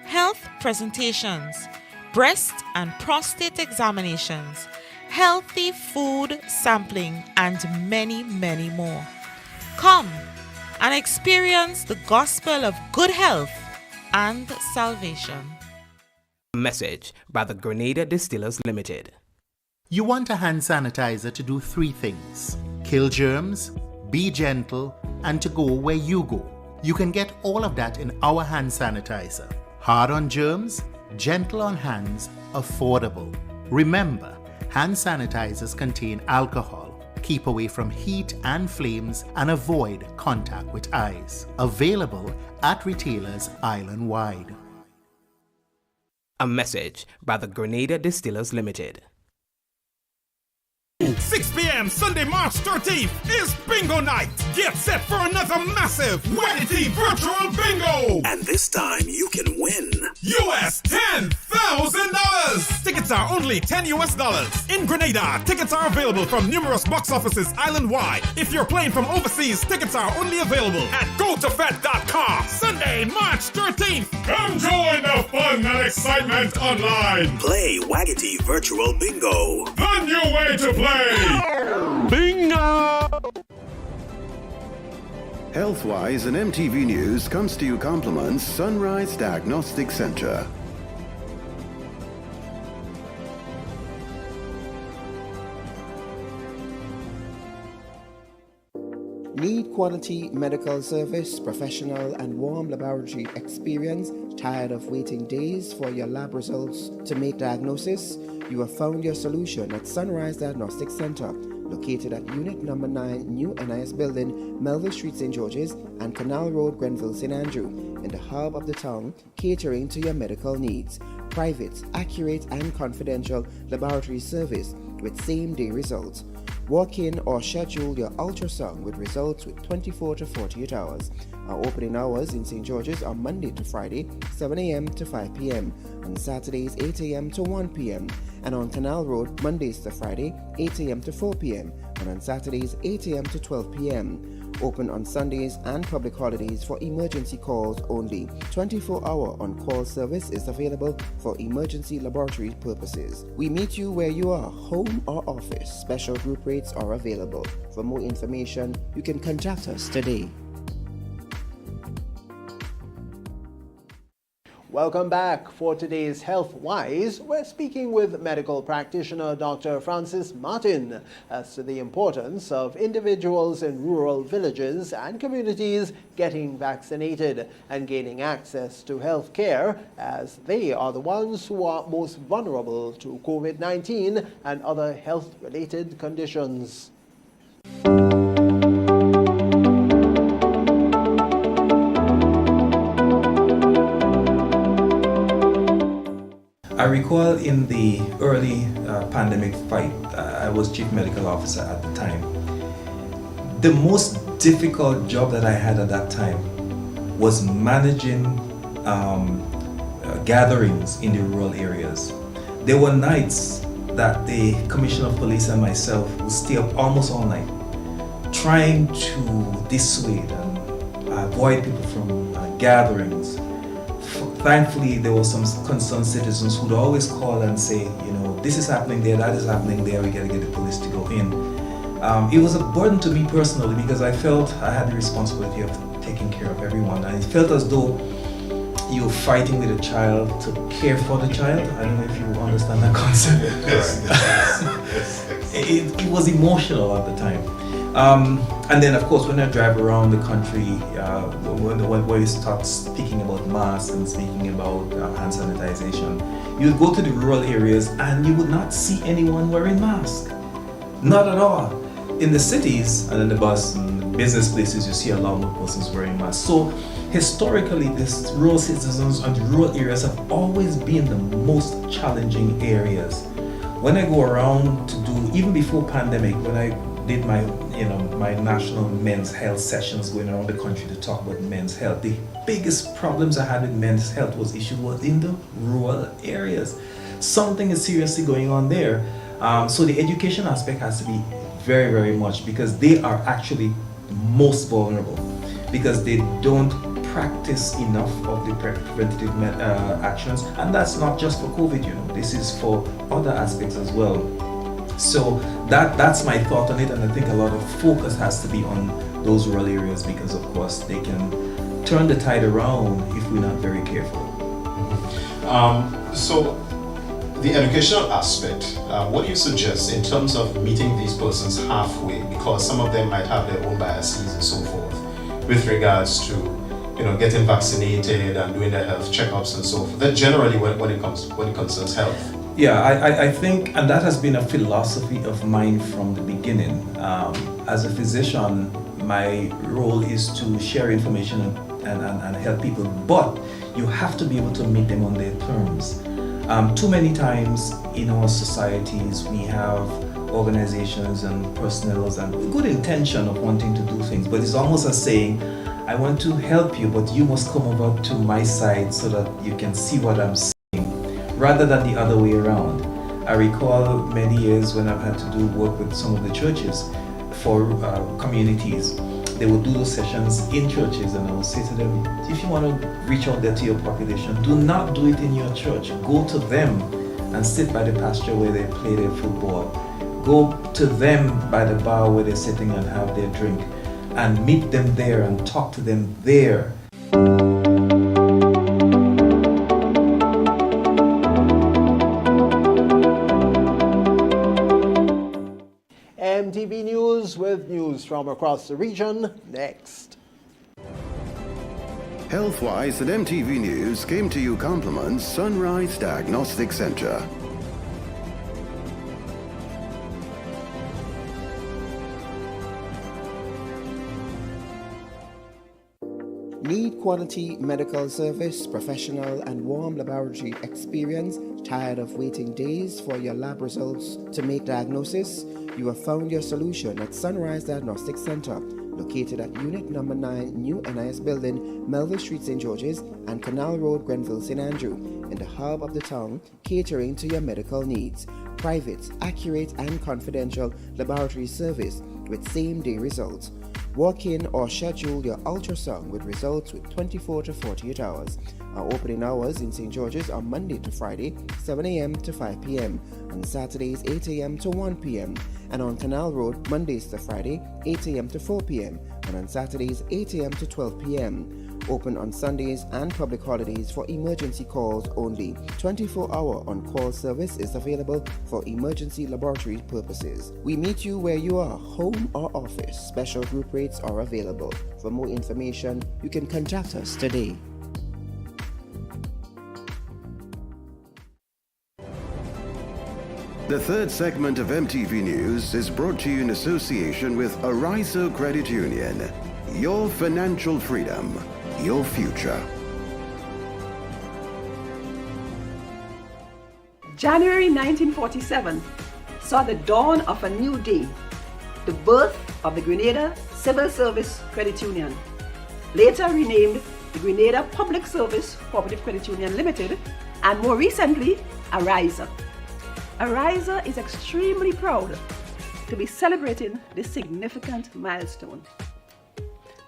Speaker 30: health presentations, breast and prostate examinations, healthy food sampling, and many, many more. Come and experience the gospel of good health and salvation.
Speaker 25: Message by the Grenada Distillers Limited.
Speaker 31: You want a hand sanitizer to do 3 things: kill germs, be gentle, and to go where you go. You can get all of that in our hand sanitizer. Hard on germs, gentle on hands, affordable. Remember, hand sanitizers contain alcohol. Keep away from heat and flames and avoid contact with eyes. Available at retailers island-wide.
Speaker 25: A message by the Grenada Distillers Limited.
Speaker 13: 6 p.m. Sunday, March 13th is Bingo Night. Get set for another massive Waggity Virtual Bingo.
Speaker 27: And this time you can win
Speaker 13: US $10,000. Tickets are only $10 US. In Grenada, tickets are available from numerous box offices island-wide. If you're playing from overseas, tickets are only available at GoToFed.com. Sunday, March 13th. Come join the fun and excitement online.
Speaker 27: Play Waggity Virtual Bingo.
Speaker 13: The new way to play.
Speaker 20: Bingo!
Speaker 15: Healthwise and MTV News comes to you compliments Sunrise Diagnostic Center.
Speaker 4: Need quality medical service, professional and warm laboratory experience? Tired of waiting days for your lab results to make diagnosis? You have found your solution at Sunrise Diagnostic Center, located at Unit Number 9, New NIS Building, Melville Street, St. George's, and Canal Road, Grenville, St. Andrew, in the hub of the town, catering to your medical needs. Private, accurate, and confidential laboratory service with same-day results. Walk in or schedule your ultrasound with results with 24 to 48 hours. Our opening hours in St. George's are Monday to Friday, 7 a.m. to 5 p.m. On Saturdays, 8 a.m. to 1 p.m. And on Canal Road, Mondays to Friday, 8 a.m. to 4 p.m. And on Saturdays, 8 a.m. to 12 p.m. Open on Sundays and public holidays for emergency calls only. 24-hour on-call service is available for emergency laboratory purposes. We meet you where you are, home or office. Special group rates are available. For more information, you can contact us today.
Speaker 1: Welcome back. For today's Healthwise, we're speaking with medical practitioner Dr. Francis Martin as to the importance of individuals in rural villages and communities getting vaccinated and gaining access to health care, as they are the ones who are most vulnerable to COVID-19 and other health-related conditions.
Speaker 5: I recall in the early pandemic fight, I was chief medical officer at the time. The most difficult job that I had at that time was managing gatherings in the rural areas. There were nights that the Commissioner of Police and myself would stay up almost all night trying to dissuade and avoid people from gatherings. Thankfully, there were some concerned citizens who'd always call and say, you know, this is happening there, that is happening there, we gotta get the police to go in. It was a burden to me personally because I felt I had the responsibility of taking care of everyone. And it felt as though you were fighting with a child to care for the child. I don't know if you understand that concept. It was emotional at the time. And then, of course, when I drive around the country, when you start speaking about masks and speaking about hand sanitization, you would go to the rural areas and you would not see anyone wearing masks. Not at all. In the cities and in the bus and business places, you see a lot more persons wearing masks. So historically, these rural citizens and the rural areas have always been the most challenging areas. When I go around to do, even before pandemic, when I did my national men's health sessions going around the country to talk about men's health, the biggest problems I had with men's health was in the rural areas. Something is seriously going on there. So the education aspect has to be very, very much, because they are actually most vulnerable because they don't practice enough of the preventative actions, and that's not just for COVID, this is for other aspects as well. So that's my thought on it, and I think a lot of focus has to be on those rural areas because, of course, they can turn the tide around if we're not very careful.
Speaker 6: So the educational aspect, what do you suggest in terms of meeting these persons halfway, because some of them might have their own biases and so forth with regards to getting vaccinated and doing their health checkups and so forth, that generally when it concerns health?
Speaker 5: Yeah, I think, and that has been a philosophy of mine from the beginning. As a physician, my role is to share information and help people, but you have to be able to meet them on their terms. Too many times in our societies, we have organizations and personnel and good intention of wanting to do things, but it's almost as saying, I want to help you, but you must come over to my side so that you can see what I'm saying, rather than the other way around. I recall many years when I've had to do work with some of the churches for communities. They would do those sessions in churches, and I would say to them, if you want to reach out there to your population, do not do it in your church. Go to them and sit by the pasture where they play their football. Go to them by the bar where they're sitting and have their drink. and meet them there and talk to them there.
Speaker 1: MTV News with news from across the region next.
Speaker 15: Health-wise at MTV News came to you compliments Sunrise Diagnostic Center.
Speaker 4: Need quality medical service, professional and warm laboratory experience? Tired of waiting days for your lab results to make diagnosis? You have found your solution at Sunrise Diagnostic Center, located at Unit Number 9, New NIS Building, Melville Street, St. George's, and Canal Road, Grenville, St. Andrew, in the hub of the town, catering to your medical needs. Private, accurate, and confidential laboratory service with same-day results. Walk in or schedule your ultrasound with results with 24 to 48 hours. Our opening hours in St. George's are Monday to Friday, 7 a.m. to 5 p.m. On Saturdays, 8 a.m. to 1 p.m. And on Canal Road, Mondays to Friday, 8 a.m. to 4 p.m. And on Saturdays, 8 a.m. to 12 p.m. Open on Sundays and public holidays for emergency calls only. 24-hour on-call service is available for emergency laboratory purposes. We meet you where you are, home or office. Special group rates are available. For more information, you can contact us today.
Speaker 15: The third segment of MTV News is brought to you in association with Arizo Credit Union. Your financial freedom, your future.
Speaker 3: January 1947 saw the dawn of a new day, the birth of the Grenada Civil Service Credit Union, later renamed the Grenada Public Service Cooperative Credit Union Limited, and more recently, Arizo. Arizo is extremely proud to be celebrating this significant milestone.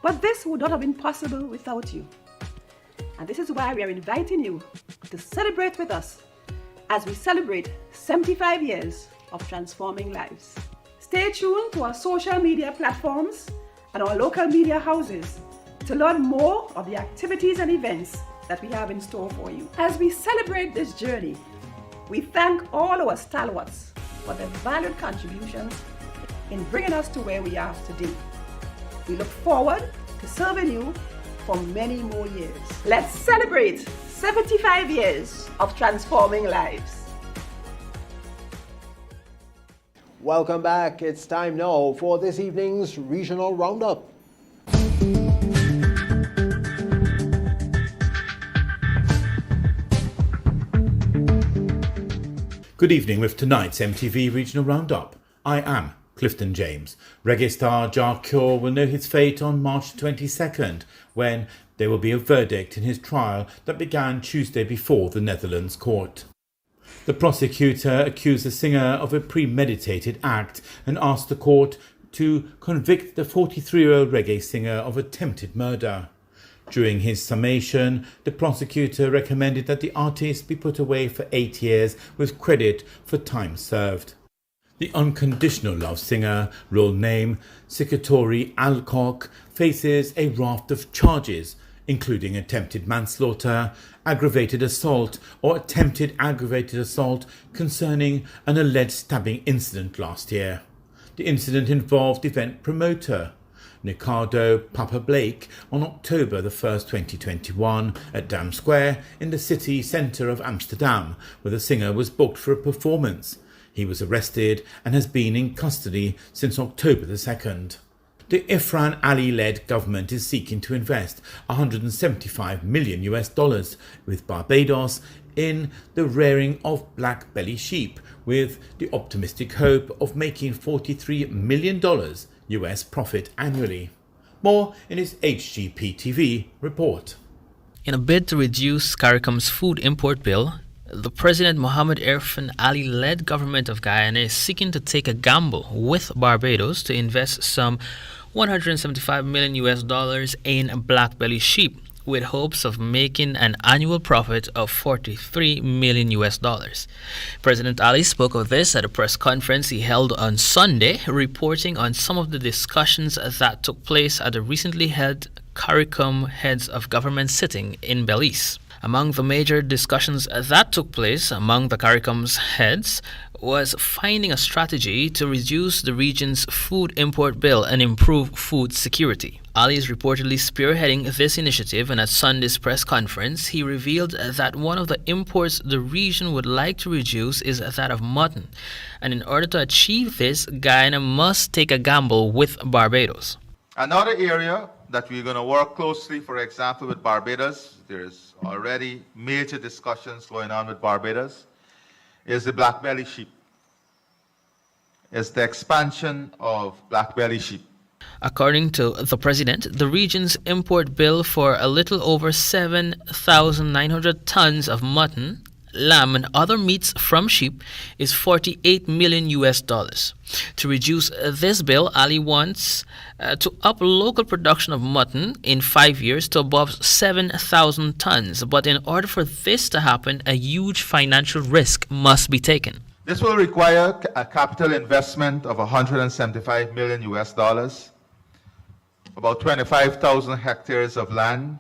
Speaker 3: But this would not have been possible without you. And this is why we are inviting you to celebrate with us as we celebrate 75 years of transforming lives. Stay tuned to our social media platforms and our local media houses to learn more of the activities and events that we have in store for you. As we celebrate this journey, we thank all our stalwarts for their valued contributions in bringing us to where we are today. We look forward to serving you for many more years. Let's celebrate 75 years of transforming lives.
Speaker 1: Welcome back. It's time now for this evening's Regional Roundup.
Speaker 7: Good evening with tonight's MTV Regional Roundup. I am Clifton James. Reggae star Jah Cure will know his fate on March 22nd, when there will be a verdict in his trial that began Tuesday before the Netherlands court. The prosecutor accused the singer of a premeditated act and asked the court to convict the 43-year-old reggae singer of attempted murder. During his summation, the prosecutor recommended that the artist be put away for 8 years with credit for time served. The Unconditional Love singer, real name Sikatori Alcock, faces a raft of charges, including attempted manslaughter, aggravated assault or attempted aggravated assault concerning an alleged stabbing incident last year. The incident involved event promoter Ricardo Papa Blake on October the 1st, 2021 at Dam Square in the city centre of Amsterdam, where the singer was booked for a performance. He was arrested and has been in custody since October the 2nd. The Ifran Ali-led government is seeking to invest $175 million with Barbados in the rearing of black belly sheep, with the optimistic hope of making $43 million US profit annually. More in his HGP-TV report.
Speaker 8: In a bid to reduce CARICOM's food import bill, the President Mohamed Irfan Ali-led government of Guyana is seeking to take a gamble with Barbados to invest some $175 million in black belly sheep, with hopes of making an annual profit of $43 million. President Ali spoke of this at a press conference he held on Sunday, reporting on some of the discussions that took place at a recently held CARICOM Heads of Government sitting in Belize. Among the major discussions that took place among the CARICOM's heads was finding a strategy to reduce the region's food import bill and improve food security. Ali is reportedly spearheading this initiative, and at Sunday's press conference, he revealed that one of the imports the region would like to reduce is that of mutton. And in order to achieve this, Guyana must take a gamble with Barbados.
Speaker 2: Another area that we're going to work closely, for example, with Barbados, there's already major discussions going on with Barbados, is the black belly sheep. It's the expansion of black belly sheep.
Speaker 8: According to the president, the region's import bill for a little over 7,900 tons of mutton, lamb, and other meats from sheep is $48 million. To reduce this bill, Ali wants to up local production of mutton in 5 years to above 7,000 tons. But in order for this to happen, a huge financial risk must be taken.
Speaker 2: This will require a capital investment of $175 million, about 25,000 hectares of land.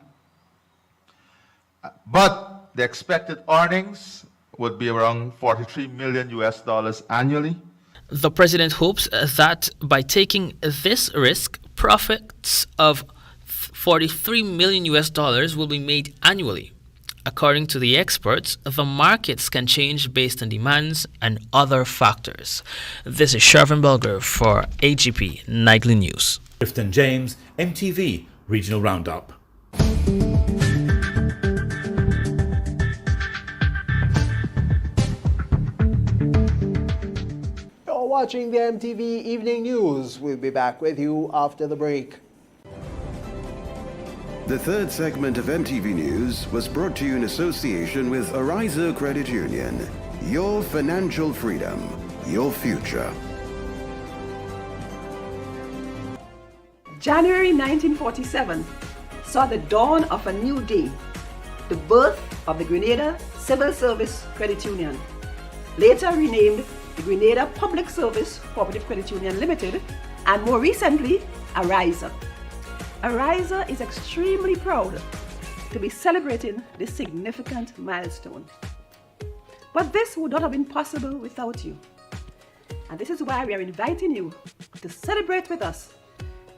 Speaker 2: But the expected earnings would be around $43 million annually.
Speaker 8: The president hopes that by taking this risk, profits of $43 million will be made annually. According to the experts, the markets can change based on demands and other factors. This is Shervin Belger for AGP Nightly News.
Speaker 7: Clifton James, MTV Regional Roundup.
Speaker 1: You're watching the MTV Evening News. We'll be back with you after the break.
Speaker 15: The third segment of MTV News was brought to you in association with Arizo Credit Union. Your financial freedom, your future.
Speaker 3: January 1947 saw the dawn of a new day, the birth of the Grenada Civil Service Credit Union, later renamed the Grenada Public Service Cooperative Credit Union Limited, and more recently, Arizo. Arizo is extremely proud to be celebrating this significant milestone. But this would not have been possible without you. And this is why we are inviting you to celebrate with us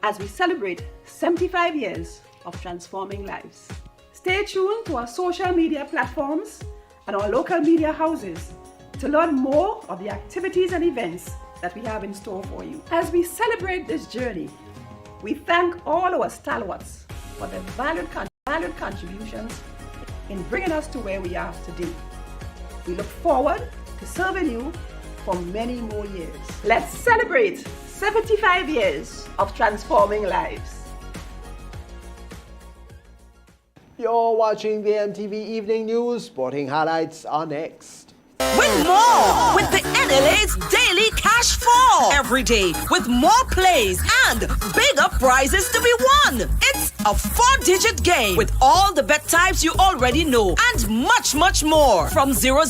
Speaker 3: as we celebrate 75 years of transforming lives. Stay tuned to our social media platforms and our local media houses to learn more of the activities and events that we have in store for you. As we celebrate this journey, we thank all our stalwarts for their valued contributions in bringing us to where we are today. We look forward to serving you for many more years. Let's celebrate 75 years of transforming lives.
Speaker 1: You're watching the MTV Evening News. Sporting highlights are next.
Speaker 9: Win more with the NLA's Daily Cash Fall. Every day with more plays and bigger prizes to be won. It's a 4-digit game with all the bet types you already know and much, much more. From 0000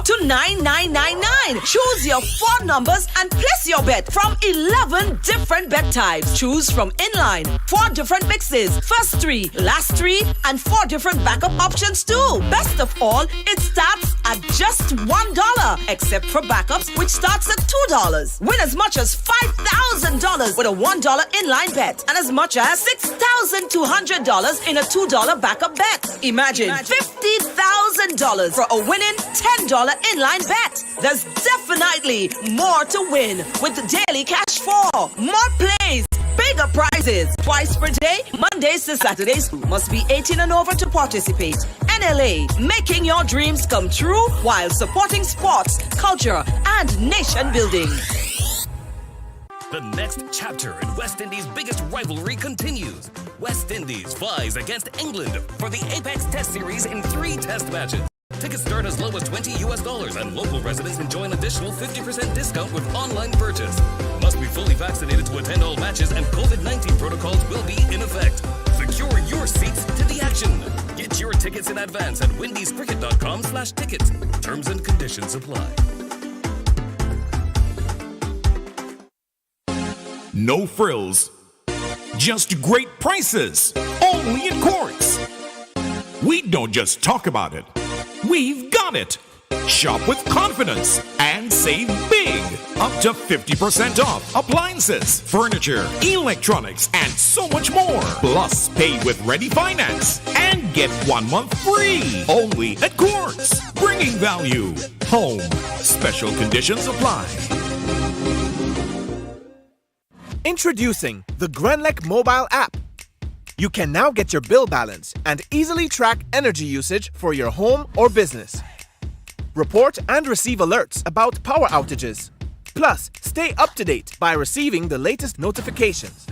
Speaker 9: to 9999. Choose your 4 numbers and place your bet from 11 different bet types. Choose from inline, 4 different mixes, first 3, last 3, and 4 different backup options too. Best of all, it starts at just $1, except for backups, which starts at $2. Win as much as $5,000 with a $1 inline bet and as much as $6,200 in a $2 backup bet. Imagine $50,000 for a winning $10 inline bet. There's definitely more to win with the Daily Cash 4. More plays, bigger prizes, twice per day, Mondays to Saturdays. Must be 18 and over to participate. NLA, making your dreams come true while supporting sports, culture, and nation building.
Speaker 10: The next chapter in West Indies' biggest rivalry continues. West Indies flies against England for the Apex Test Series in 3 test matches. Tickets start as low as $20 and local residents enjoy an additional 50% discount with online purchase. Must be fully vaccinated to attend all matches and COVID-19 protocols will be in effect. secure your seats to the action. Get your tickets in advance at windyscricket.com/tickets. Terms and conditions apply.
Speaker 13: No frills, just great prices, only in Quartz. We don't just talk about it, we've got it. Shop with confidence and save big. Up to 50% off appliances, furniture, electronics, and so much more. Plus, pay with Ready Finance and get 1 month free. Only at Quartz. Bringing value home. Special conditions apply.
Speaker 11: Introducing the Grenlec mobile app. You can now get your bill balance and easily track energy usage for your home or business. Report and receive alerts about power outages. Plus, stay up to date by receiving the latest notifications.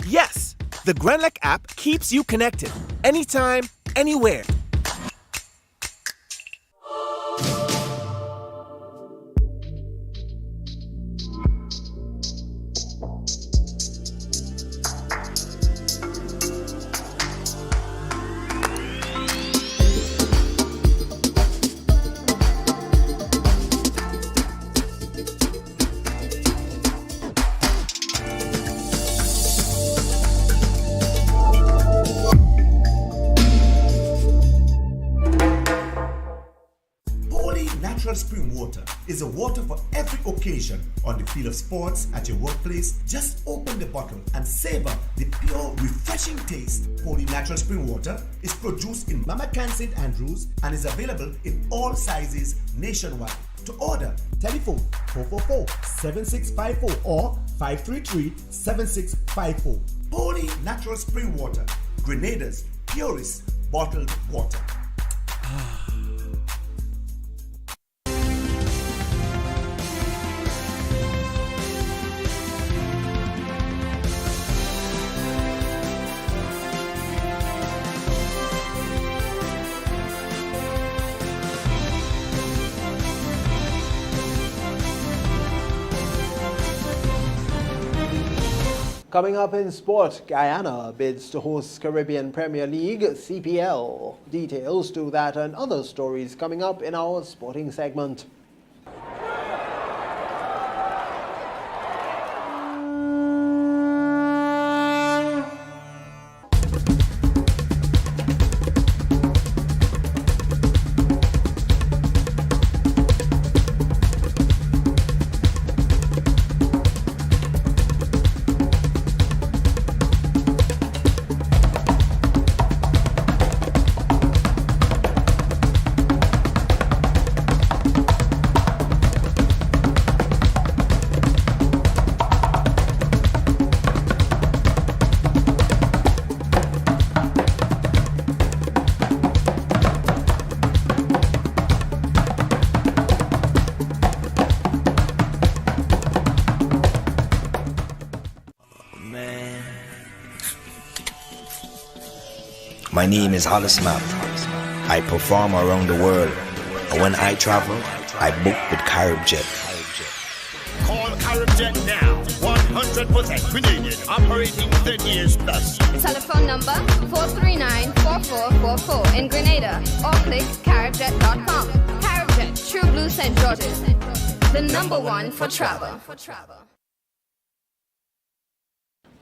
Speaker 11: Yes, the Grenlec app keeps you connected anytime, anywhere.
Speaker 12: Spring water is a water for every occasion. On the field of sports, at your workplace, just open the bottle and savor the pure, refreshing taste. Holy Natural Spring Water is produced in Mama Can St. Andrews and is available in all sizes nationwide. To order, telephone 444-7654 or 533-7654. Holy Natural Spring Water, Grenada's purest bottled water.
Speaker 1: Coming up in sport, Guyana bids to host Caribbean Premier League CPL. Details to that and other stories coming up in our sporting segment.
Speaker 14: My name is Hollis Map. I perform around the world, and when I travel, I book with CaribJet.
Speaker 16: Call CaribJet now. 100% Grenadian, operating 10 years plus.
Speaker 17: Telephone number 439-4444 in Grenada or click caribjet.com. CaribJet, True Blue St. George's. The number one for travel.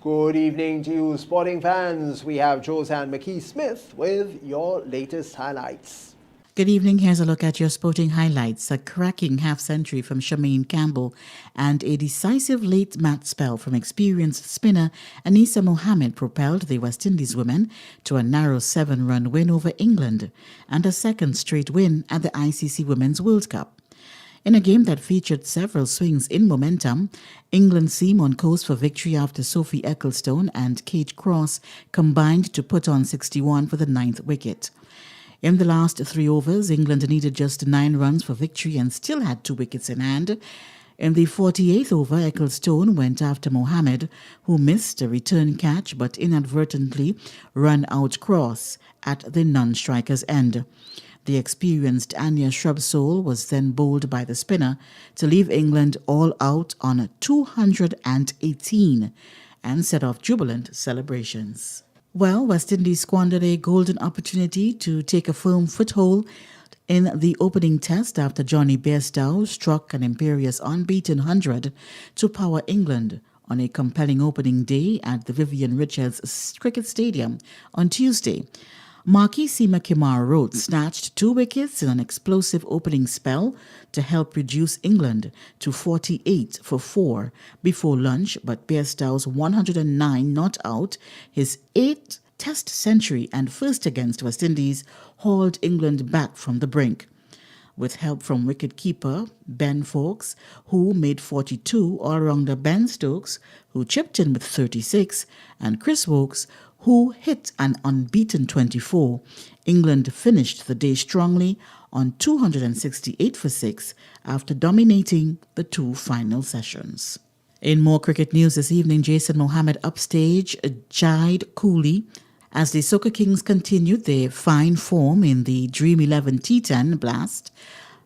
Speaker 1: Good evening to you, sporting fans. We have Josanne McKee-Smith with your latest highlights.
Speaker 18: Good evening. Here's a look at your sporting highlights. A cracking half-century from Charmaine Campbell and a decisive late match spell from experienced spinner Anisa Mohammed propelled the West Indies women to a narrow 7-run win over England and a second straight win at the ICC Women's World Cup. In a game that featured several swings in momentum, England seemed on course for victory after Sophie Ecclestone and Kate Cross combined to put on 61 for the 9th wicket. In the last 3 overs, England needed just 9 runs for victory and still had 2 wickets in hand. In the 48th over, Ecclestone went after Mohammed, who missed a return catch but inadvertently ran out Cross at the non-striker's end. The experienced Anya Shrubsole was then bowled by the spinner to leave England all out on 218 and set off jubilant celebrations. Well, West Indies squandered a golden opportunity to take a firm foothold in the opening test after Johnny Bairstow struck an imperious unbeaten 100 to power England on a compelling opening day at the Vivian Richards Cricket Stadium on Tuesday. Marquis Seema Kumar Roat snatched 2 wickets in an explosive opening spell to help reduce England to 48 for 4 before lunch, but Bairstow's 109 not out, his 8th Test century and first against West Indies, hauled England back from the brink. With help from wicket-keeper Ben Fawkes, who made 42, all-rounder Ben Stokes, who chipped in with 36, and Chris Woakes, who hit an unbeaten 24, England finished the day strongly on 268 for 6 after dominating the 2 final sessions. In more cricket news this evening, Jason Mohammed upstage Jide Cooley as the Soca Kings continued their fine form in the Dream 11 T10 Blast,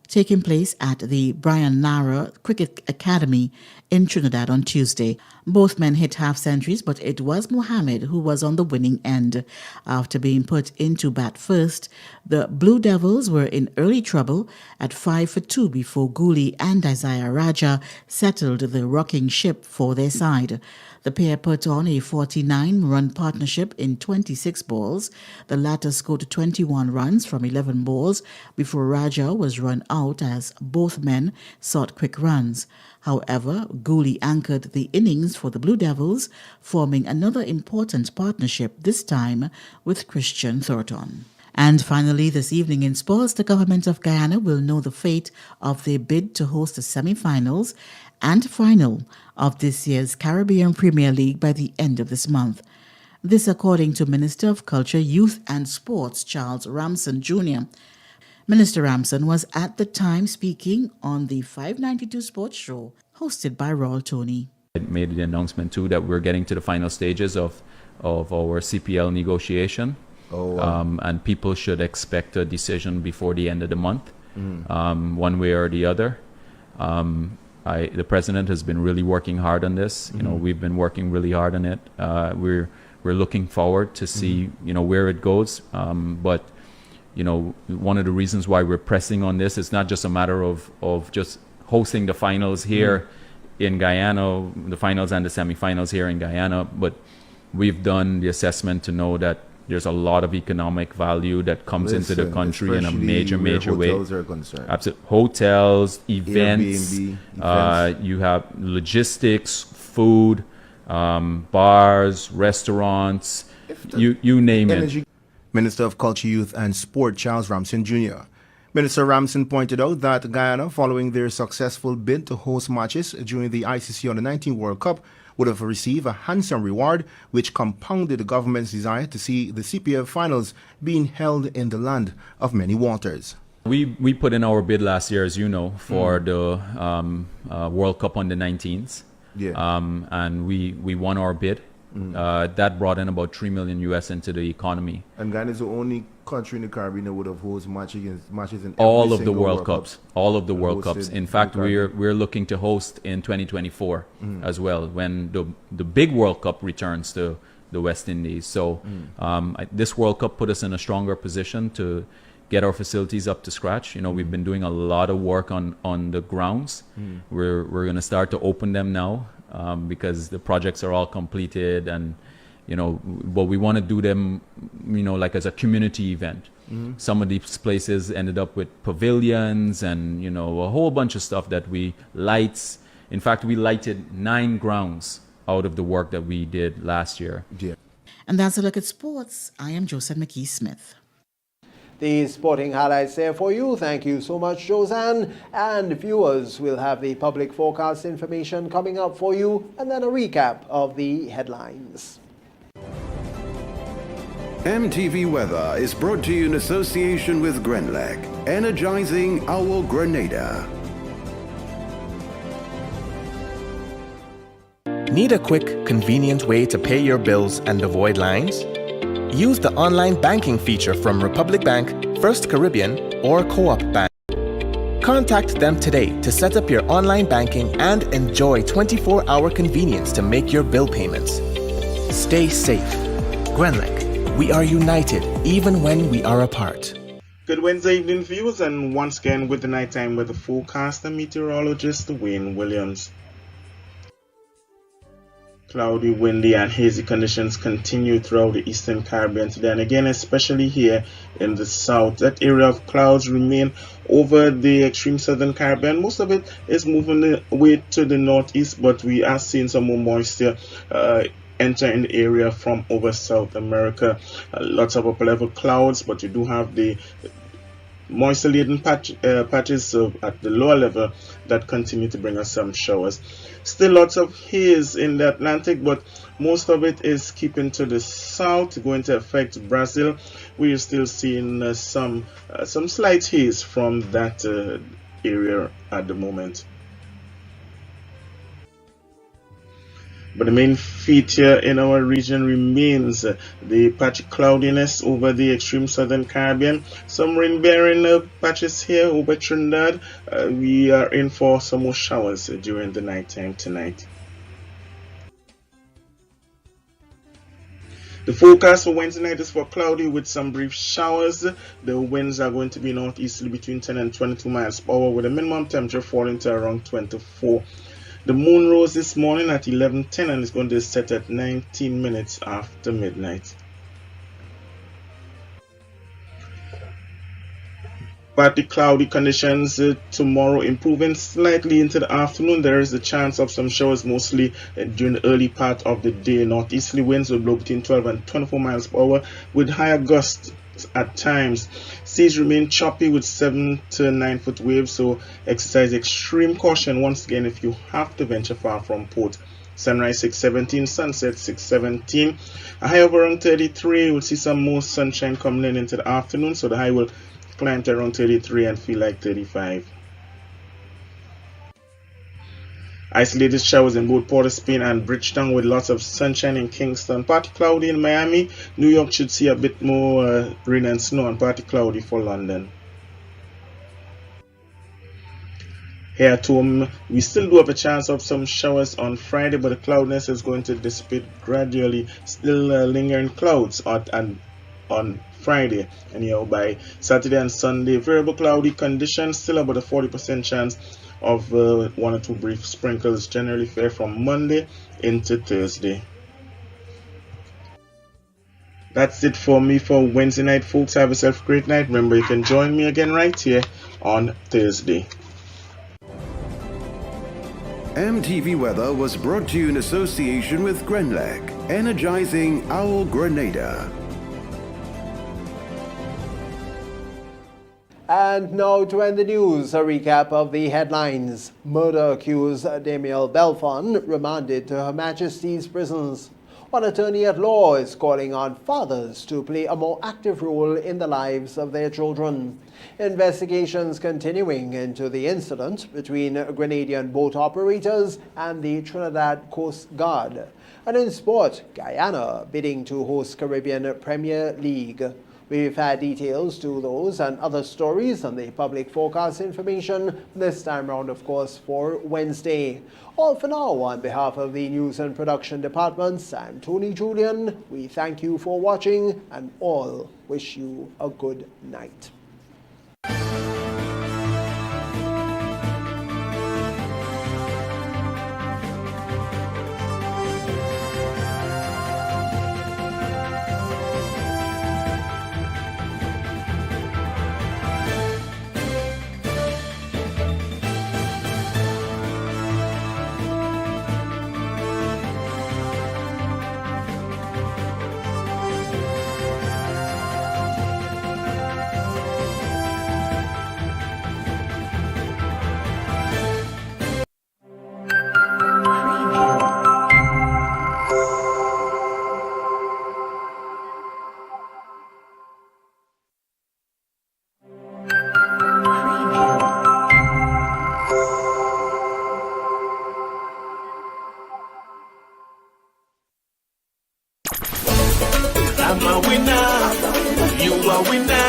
Speaker 18: taking place at the Brian Lara Cricket Academy in Trinidad on Tuesday. Both men hit half-centuries, but it was Mohammed who was on the winning end. After being put into bat first, the Blue Devils were in early trouble at 5 for 2 before Gooley and Isaiah Raja settled the rocking ship for their side. The pair put on a 49-run partnership in 26 balls. The latter scored 21 runs from 11 balls before Raja was run out as both men sought quick runs. However, Gooley anchored the innings for the Blue Devils, forming another important partnership, this time with Christian Thornton. And finally, this evening in sports, the government of Guyana will know the fate of their bid to host the semi-finals and final of this year's Caribbean Premier League by the end of this month. This according to Minister of Culture, Youth and Sports Charles Ramson Jr. Minister Ramson was at the time speaking on the 592 Sports Show hosted by Royal Tony.
Speaker 19: I made the announcement too that we're getting to the final stages of our CPL negotiation. And people should expect a decision before the end of the month, one way or the other. The president has been really working hard on this. You know, we've been working really hard on it. We're looking forward to see where it goes. But one of the reasons why we're pressing on this is not just a matter of just hosting the finals here in Guyana, the finals and the semifinals here in Guyana, but we've done the assessment to know that there's a lot of economic value that comes into the country in a major way.
Speaker 6: Hotels are concerned.
Speaker 19: Absolutely. Hotels, events, you have logistics, food, bars, restaurants, you name it.
Speaker 21: Minister of Culture, Youth and Sport Charles Ramson Jr. Minister Ramson pointed out that Guyana, following their successful bid to host matches during the ICC Under-19 World Cup, would have received a handsome reward, which compounded the government's desire to see the CPL finals being held in the land of many waters.
Speaker 19: We put in our bid last year, as you know, for the World Cup Under-19s, and we won our bid. That brought in about $3 million US into the economy.
Speaker 21: And Ghana is the only country in the Caribbean that would have hosted matches in
Speaker 19: all of the World Cups. All of the World Cups. In fact, we're looking to host in 2024 as well, when the big World Cup returns to the West Indies. So this World Cup put us in a stronger position to get our facilities up to scratch. We've been doing a lot of work on the grounds. We're going to start to open them now. Because the projects are all completed, and but we want to do them like as a community event. Some of these places ended up with pavilions and a whole bunch of stuff that lights. In fact, we lighted 9 grounds out of the work that we did last year.
Speaker 18: And that's a look at sports. I am Joseph McKee Smith.
Speaker 1: The sporting highlights there for you. Thank you so much, Josanne. And viewers will have the public forecast information coming up for you, and then a recap of the headlines.
Speaker 15: MTV Weather is brought to you in association with Grenlec, energizing our Grenada.
Speaker 11: Need a quick, convenient way to pay your bills and avoid lines? Use the online banking feature from Republic Bank, First Caribbean, or Co-op Bank. Contact them today to set up your online banking and enjoy 24-hour convenience to make your bill payments. Stay safe. Grenlec. we are united even when we are apart.
Speaker 20: Good Wednesday evening, viewers, and once again with the nighttime weather forecast and meteorologist Wayne Williams. Cloudy, windy, and hazy conditions continue throughout the Eastern Caribbean today, and again, especially here in the south. That area of clouds remain over the extreme southern Caribbean. Most of it is moving away to the northeast, but we are seeing some more moisture enter in the area from over South America. Lots of upper level clouds, but you do have the moisture laden patches at the lower level that continue to bring us some showers. Still lots of haze in the Atlantic, but most of it is keeping to the south, going to affect Brazil. We are still seeing some slight haze from that area at the moment. But the main feature in our region remains the patchy cloudiness over the extreme southern Caribbean. Some rain-bearing patches here over Trinidad. We are in for some more showers during the nighttime tonight. The forecast for Wednesday night is for cloudy with some brief showers. The winds are going to be northeasterly between 10 and 22 miles per hour, with a minimum temperature falling to around 24. The moon rose this morning at 11:10 and is going to set at 19 minutes after midnight. Partly cloudy conditions tomorrow, improving slightly into the afternoon. There is a chance of some showers mostly during the early part of the day. Northeasterly winds will blow between 12 and 24 miles per hour with higher gusts at times. Seas remain choppy with 7 to 9 foot waves, so exercise extreme caution once again if you have to venture far from port. Sunrise 6:17, sunset 6:17. A high of around 33. We'll see some more sunshine coming in into the afternoon, so the high will climb to around 33 and feel like 35. Isolated showers in both Port of Spain and Bridgetown with lots of sunshine in Kingston. Partly cloudy in Miami. New York should see a bit more rain and snow, and partly cloudy for London. Here at home, we still do have a chance of some showers on Friday, but the cloudiness is going to dissipate gradually. Still lingering clouds on Friday, and by Saturday and Sunday, variable cloudy conditions, still about a 40% chance of 1 or 2 brief sprinkles, generally fair from Monday into Thursday. That's it for me for Wednesday night, folks. Have yourself a great night. Remember, you can join me again right here on Thursday.
Speaker 15: MTV Weather was brought to you in association with Grenlec, energizing our Grenada.
Speaker 1: And now to end the news, a recap of the headlines. Murder-accused Damiel Belfon remanded to Her Majesty's prisons. One attorney at law is calling on fathers to play a more active role in the lives of their children. Investigations continuing into the incident between Grenadian boat operators and the Trinidad Coast Guard. And in sport, Guyana bidding to host Caribbean Premier League. We've had details to those and other stories on the public forecast information, this time round, of course, for Wednesday. All for now, on behalf of the News and Production Departments, I'm Tony Julian. We thank you for watching and all wish you a good night.
Speaker 16: I'm a winner, you are winner,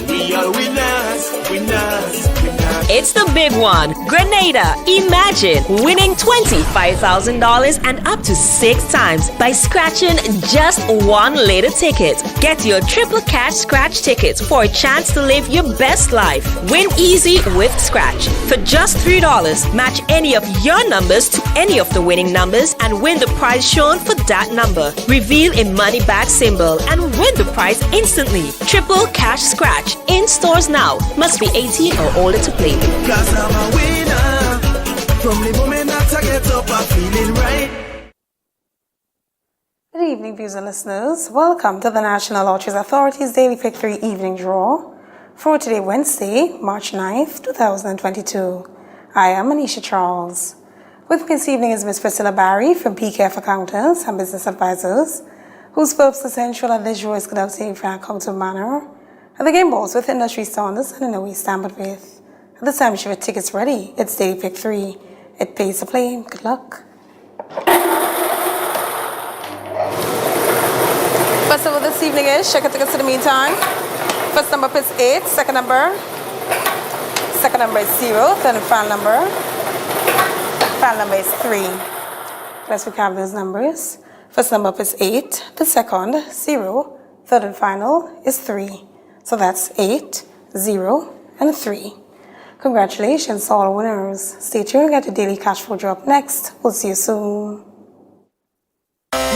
Speaker 16: we are winners, winners, winners.
Speaker 9: It's the big one. Grenada. Imagine winning $25,000 and up to 6 times by scratching just one lotto ticket. Get your triple cash scratch tickets for a chance to live your best life. Win easy with Scratch. For just $3, match any of your numbers to any of the winning numbers and win the prize shown for that number. Reveal a money bag symbol and win the prize instantly. Triple cash scratch. In stores now. Must be 18 or older to play.
Speaker 5: Cause I'm a winner. From the moment that I get up, I'm feeling right.
Speaker 22: Good evening, viewers and listeners. Welcome to the National Lotteries Authority's Daily Pick 3 Evening Draw for today, Wednesday, March 9th, 2022. I am Anisha Charles. With me this evening is Ms. Priscilla Barry from PKF Accountants and Business Advisors, whose purpose is to ensure that this draw is conducted in a accountable manner, and the game balls with industry standards and in a way standard with. At this time, you should have tickets ready. It's Daily Pick 3. It pays to play. Good luck. First of all, this evening is check your tickets in the meantime. First number is 8, second number is 0, then final number is 3. Let's recap those numbers. First number is 8, the second 0, third and final is 3. So that's 8, 0, and 3. Congratulations all winners. Stay tuned, get your daily cash flow drop next. We'll see you soon.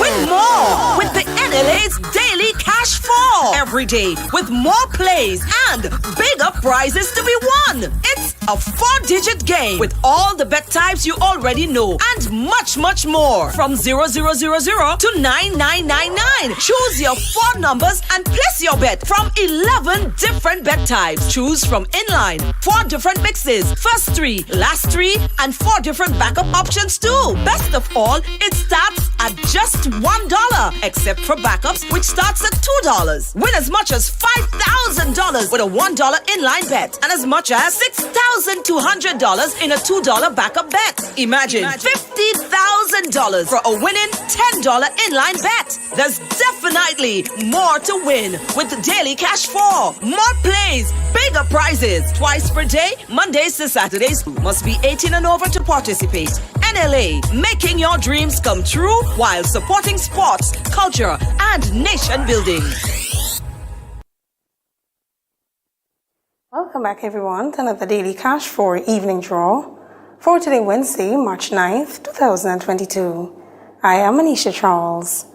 Speaker 9: Win more with the NLA's Daily Cash 4 every day with more plays and bigger prizes to be won. It's a 4-digit game with all the bet types you already know and much, much more. From 0000 to 9999. Choose your 4 numbers and place your bet from 11 different bet types. Choose from inline, 4 different mixes, first 3, last 3, and 4 different backup options too. Best of all, it starts at just $1, except for backups, which starts at $2. Win as much as $5,000 with a $1 inline bet and as much as $6,200 in a $2 backup bet. Imagine $50,000 for a winning $10 inline bet. There's definitely more to win with the Daily Cash 4. More plays, bigger prizes, twice per day, Mondays to Saturdays. Must be 18 and over to participate. NLA, making your dreams come true while supporting sports, culture, and nation building.
Speaker 22: Welcome back, everyone, to another Daily Cash 4 Evening Draw for today, Wednesday, March 9th, 2022. I am Anisha Charles.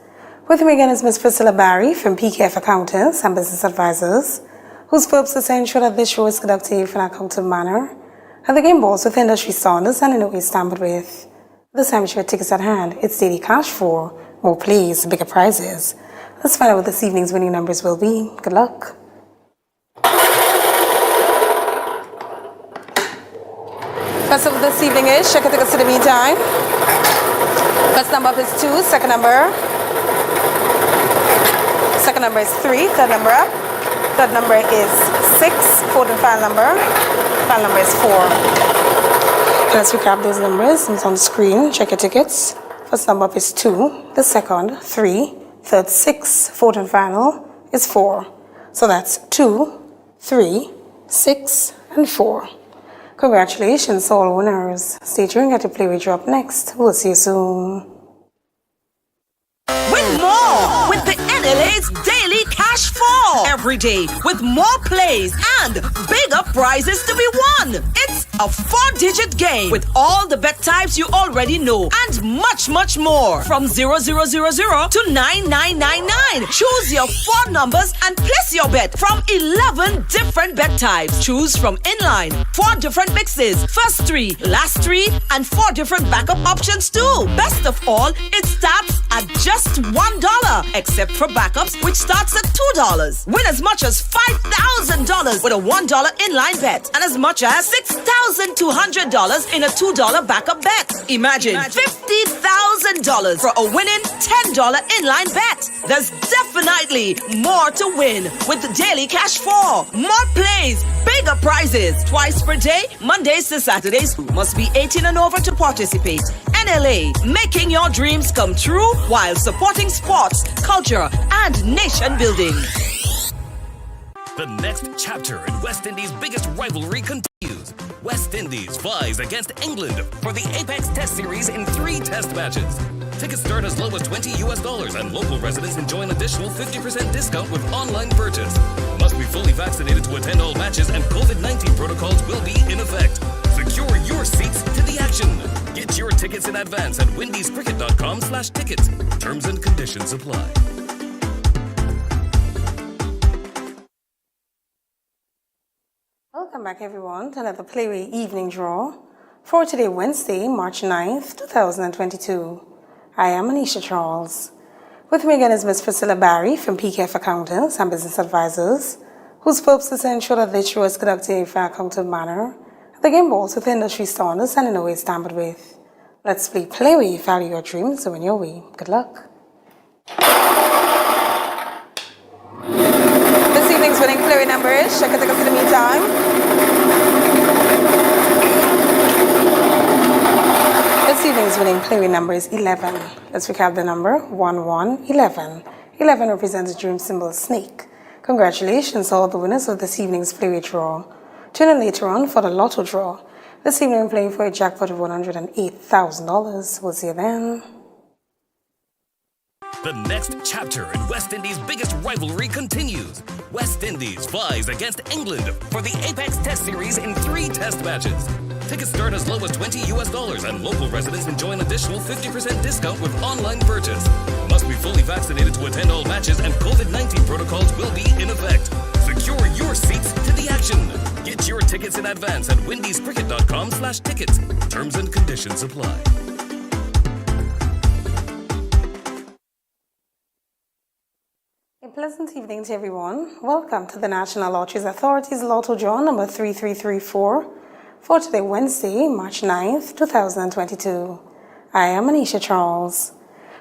Speaker 22: With me again is Ms. Priscilla Barry from PKF Accountants and Business Advisors, whose purpose is to ensure that this show is conducted in an accountable manner, and the game balls with industry standards and in a way standard with. This time, you should have tickets at hand. It's Daily Cash 4, more plays, bigger prizes. Let's find out what this evening's winning numbers will be. Good luck. First of this evening is check your tickets to the meantime. First number is 2, second number is 3, third number is 6, fourth and final number is 4. Let's recap those numbers. It's on the screen. Check your tickets. First number is 2, the second 3, third 6, fourth and final is 4. So that's 2, 3, 6, and 4. Congratulations, all winners. Stay tuned, get to play with you up next. We'll see you soon.
Speaker 9: Win more with the NLA's Daily Cash 4 every day with more plays and bigger prizes to be won. It's a 4-digit game with all the bet types you already know and much, much more. From 0000 to 9999. Choose your 4 numbers and place your bet from 11 different bet types. Choose from inline, 4 different mixes, first 3, last 3, and 4 different backup options too. Best of all, it starts at just $1, except for backups, which starts at $2. Win as much as $5,000 with a $1 inline bet and as much as $6,200 in a $2 backup bet. Imagine $50,000 for a winning $10 inline bet. There's definitely more to win with the Daily Cash 4. More plays, bigger prizes, twice per day, Mondays to Saturdays. Must be 18 and over to participate. NLA, making your dreams come true while supporting sports, culture, and nation building.
Speaker 10: The next chapter in West Indies' biggest rivalry continues. West Indies vies against England for the Apex Test Series in 3 test matches. Tickets start as low as $20 and local residents enjoy an additional 50% discount with online purchase. Must be fully vaccinated to attend all matches and COVID-19 protocols will be in effect. Secure your seats to the action. Get your tickets in advance at windiescricket.com/tickets. Terms and conditions apply.
Speaker 22: Welcome back, everyone, to another Playway Evening Draw for today, Wednesday, March 9th, 2022. I am Anisha Charles. With me again is Ms. Priscilla Barry from PKF Accountants and Business Advisors, whose purpose is to ensure that the show is conducted in a fair, accountable manner, and the game balls with industry standards and in a way tampered with. Let's play Playway, value your dreams, and win your way. Good luck. This evening's winning Playway number is, check it out in the meantime. This evening's winning Playway number is 11. Let's recap the number 1111. 11 represents the dream symbol snake. Congratulations to all the winners of this evening's Playway draw. Tune in later on for the Lotto draw. This evening I'm playing for a jackpot of $108,000. We'll see you then.
Speaker 10: The next chapter in West Indies' biggest rivalry continues. West Indies vies against England for the Apex Test Series in 3 test matches. Tickets start as low as $20 and local residents enjoy an additional 50% discount with online purchase. Must be fully vaccinated to attend all matches and COVID-19 protocols will be in effect. Secure your seats to the action. Get your tickets in advance at windiescricket.com/tickets. Terms and conditions apply.
Speaker 22: A pleasant evening to everyone. Welcome to the National Lotteries Authority's Lotto draw number 3334 for today, Wednesday, March 9th, 2022. I am Anisha Charles.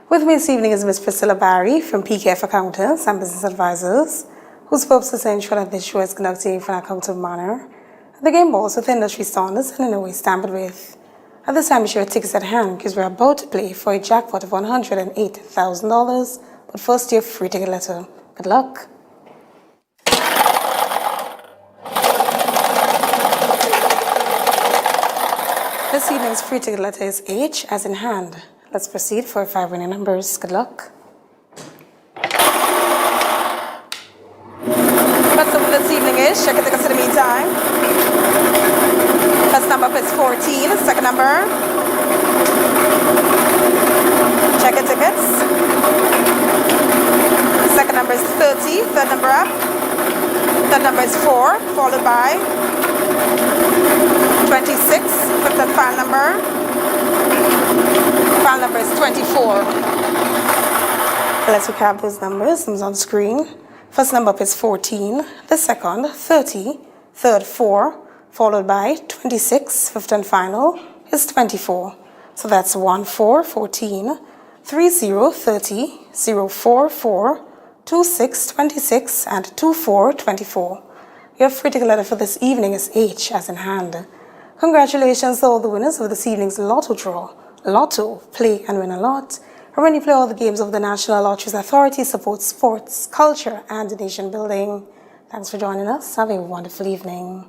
Speaker 22: With me this evening is Ms. Priscilla Barry from PKF Accountants and Business Advisors, whose purpose is to ensure that this show is conducted in an accountable manner, and the game balls with industry standards and in a way tampered with. At this time, your tickets at hand because we're about to play for a jackpot of $108,000. But first, your free ticket letter. Good luck. This evening's free ticket letter is H as in hand. Let's proceed for 5 winning numbers. Good luck. First up this evening is, check your tickets in the meantime. First number is 14, second number. Check your tickets. Second number is 30, third number up. Third number is 4, followed by 26, fifth and final number. Final number is 24. Let's recap those numbers. It's on screen. First number up is 14, the second, 30, third 4, followed by 26, fifth and final is 24. So that's 1414, 3030, 044, 2626 and 2424. Your free ticket letter for this evening is H as in hand. Congratulations to all the winners of this evening's Lotto draw. Lotto, play and win a lot. And when you play all the games of the National Lotteries Authority, support sports, culture and nation building. Thanks for joining us. Have a wonderful evening.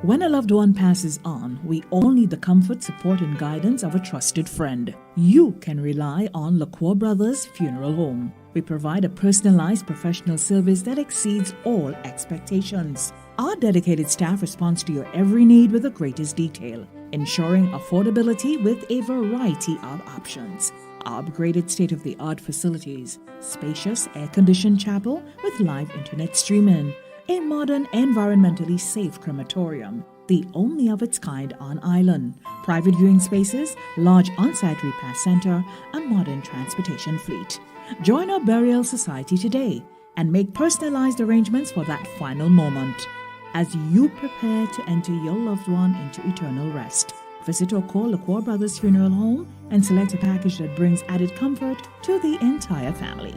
Speaker 2: When a loved one passes on, we all need the comfort, support, and guidance of a trusted friend. You can rely on Lacroix Brothers Funeral Home. We provide a personalized professional service that exceeds all expectations. Our dedicated staff responds to your every need with the greatest detail, ensuring affordability with a variety of options. Our upgraded state-of-the-art facilities, spacious air-conditioned chapel with live internet streaming, a modern, environmentally safe crematorium, the only of its kind on island. Private viewing spaces, large on-site repast center, a modern transportation fleet. Join our burial society today and make personalized arrangements for that final moment as you prepare to enter your loved one into eternal rest. Visit or call LaCroix Brothers Funeral Home and select a package that brings added comfort to the entire family.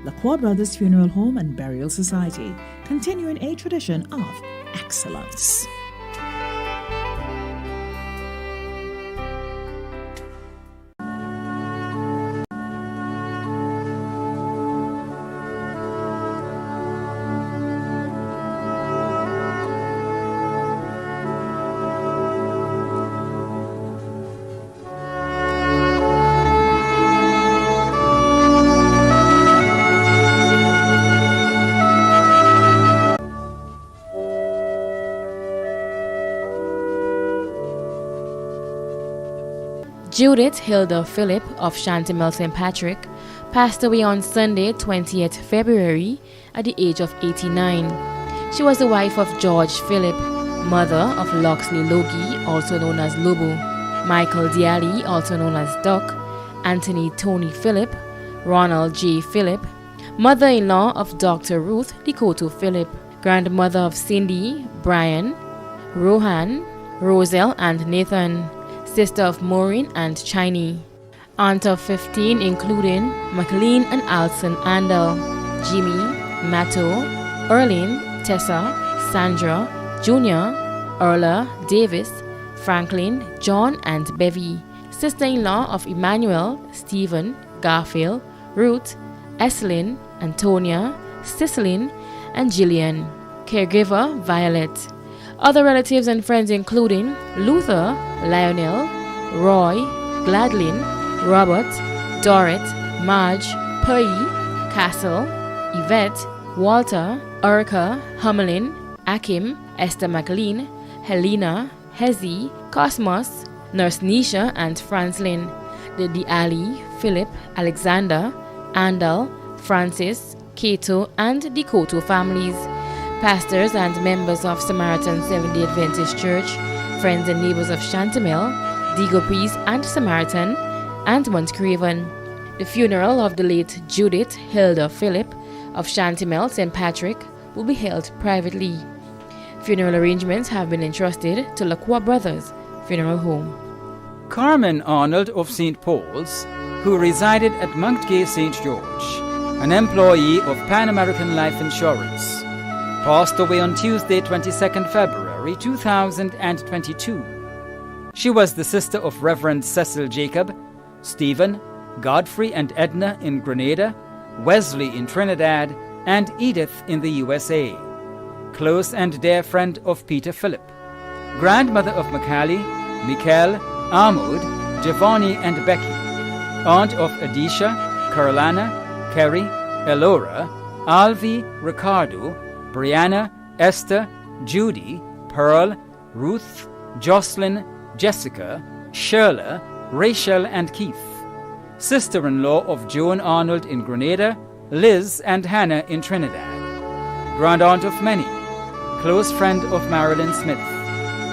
Speaker 2: LaCroix Brothers Funeral Home and Burial Society, continuing a tradition of excellence.
Speaker 4: Judith Hilda Phillip of Chantimel St. Patrick passed away on Sunday, 20th February, at the age of 89. She was the wife of George Phillip, mother of Loxley Logie, also known as Lobo, Michael Diali, also known as Duck, Anthony Tony Phillip, Ronald J. Phillip, mother-in-law of Dr. Ruth Dikoto Phillip, grandmother of Cindy, Brian, Rohan, Roselle, and Nathan, sister of Maureen and Chiney, aunt of 15 including McLean and Alson Andel, Jimmy, Matto, Erlene, Tessa, Sandra, Junior, Erla, Davis, Franklin, John, and Bevy, sister-in-law of Emmanuel, Stephen, Garfield, Ruth, Esselyn, Antonia, Cicely, and Gillian, caregiver Violet. Other relatives and friends including Luther, Lionel, Roy, Gladlin, Robert, Dorrit, Marge, Pei, Castle, Yvette, Walter, Erica, Hummelin, Akim, Esther McLean, Helena, Hezi, Cosmos, Nurse Nisha, and Franslin, the Ali, Philip, Alexander, Andal, Francis, Cato, and the Koto families, pastors and members of Samaritan Seventh-day Adventist Church, friends and neighbors of Chantimel, Digo Priest and Samaritan, and Montcraven. The funeral of the late Judith Hilda Phillip of Chantimel St. Patrick will be held privately. Funeral arrangements have been entrusted to LaCroix Brothers Funeral Home.
Speaker 8: Carmen Arnold of St. Paul's, who resided at Mount Gay St. George, an employee of Pan American Life Insurance, passed away on Tuesday, 22nd February 2022. She was the sister of Reverend Cecil Jacob, Stephen, Godfrey and Edna in Grenada, Wesley in Trinidad, and Edith in the USA. Close and dear friend of Peter Phillip. Grandmother of Macaulay, Mikel, Ahmud, Giovanni and Becky. Aunt of Adisha, Carolina, Kerry, Elora, Alvi, Ricardo, Brianna, Esther, Judy, Pearl, Ruth, Jocelyn, Jessica, Shirla, Rachel and Keith. Sister-in-law of Joan Arnold in Grenada, Liz and Hannah in Trinidad. Grand-aunt of many. Close friend of Marilyn Smith.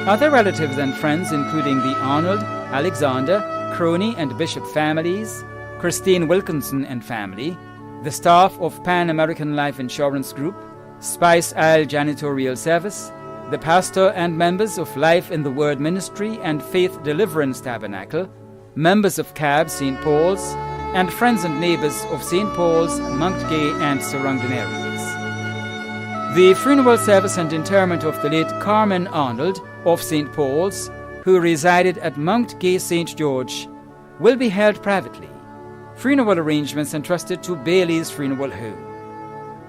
Speaker 8: Other relatives and friends including the Arnold, Alexander, Crony and Bishop families, Christine Wilkinson and family, the staff of Pan American Life Insurance Group, Spice Isle Janitorial Service, the pastor and members of Life in the Word Ministry and Faith Deliverance Tabernacle, members of CAB St. Paul's, and friends and neighbors of St. Paul's, Mount Gay and surrounding areas. The funeral service and interment of the late Carmen Arnold of St. Paul's, who resided at Mount Gay St. George, will be held privately. Funeral arrangements entrusted to Bailey's Funeral Home.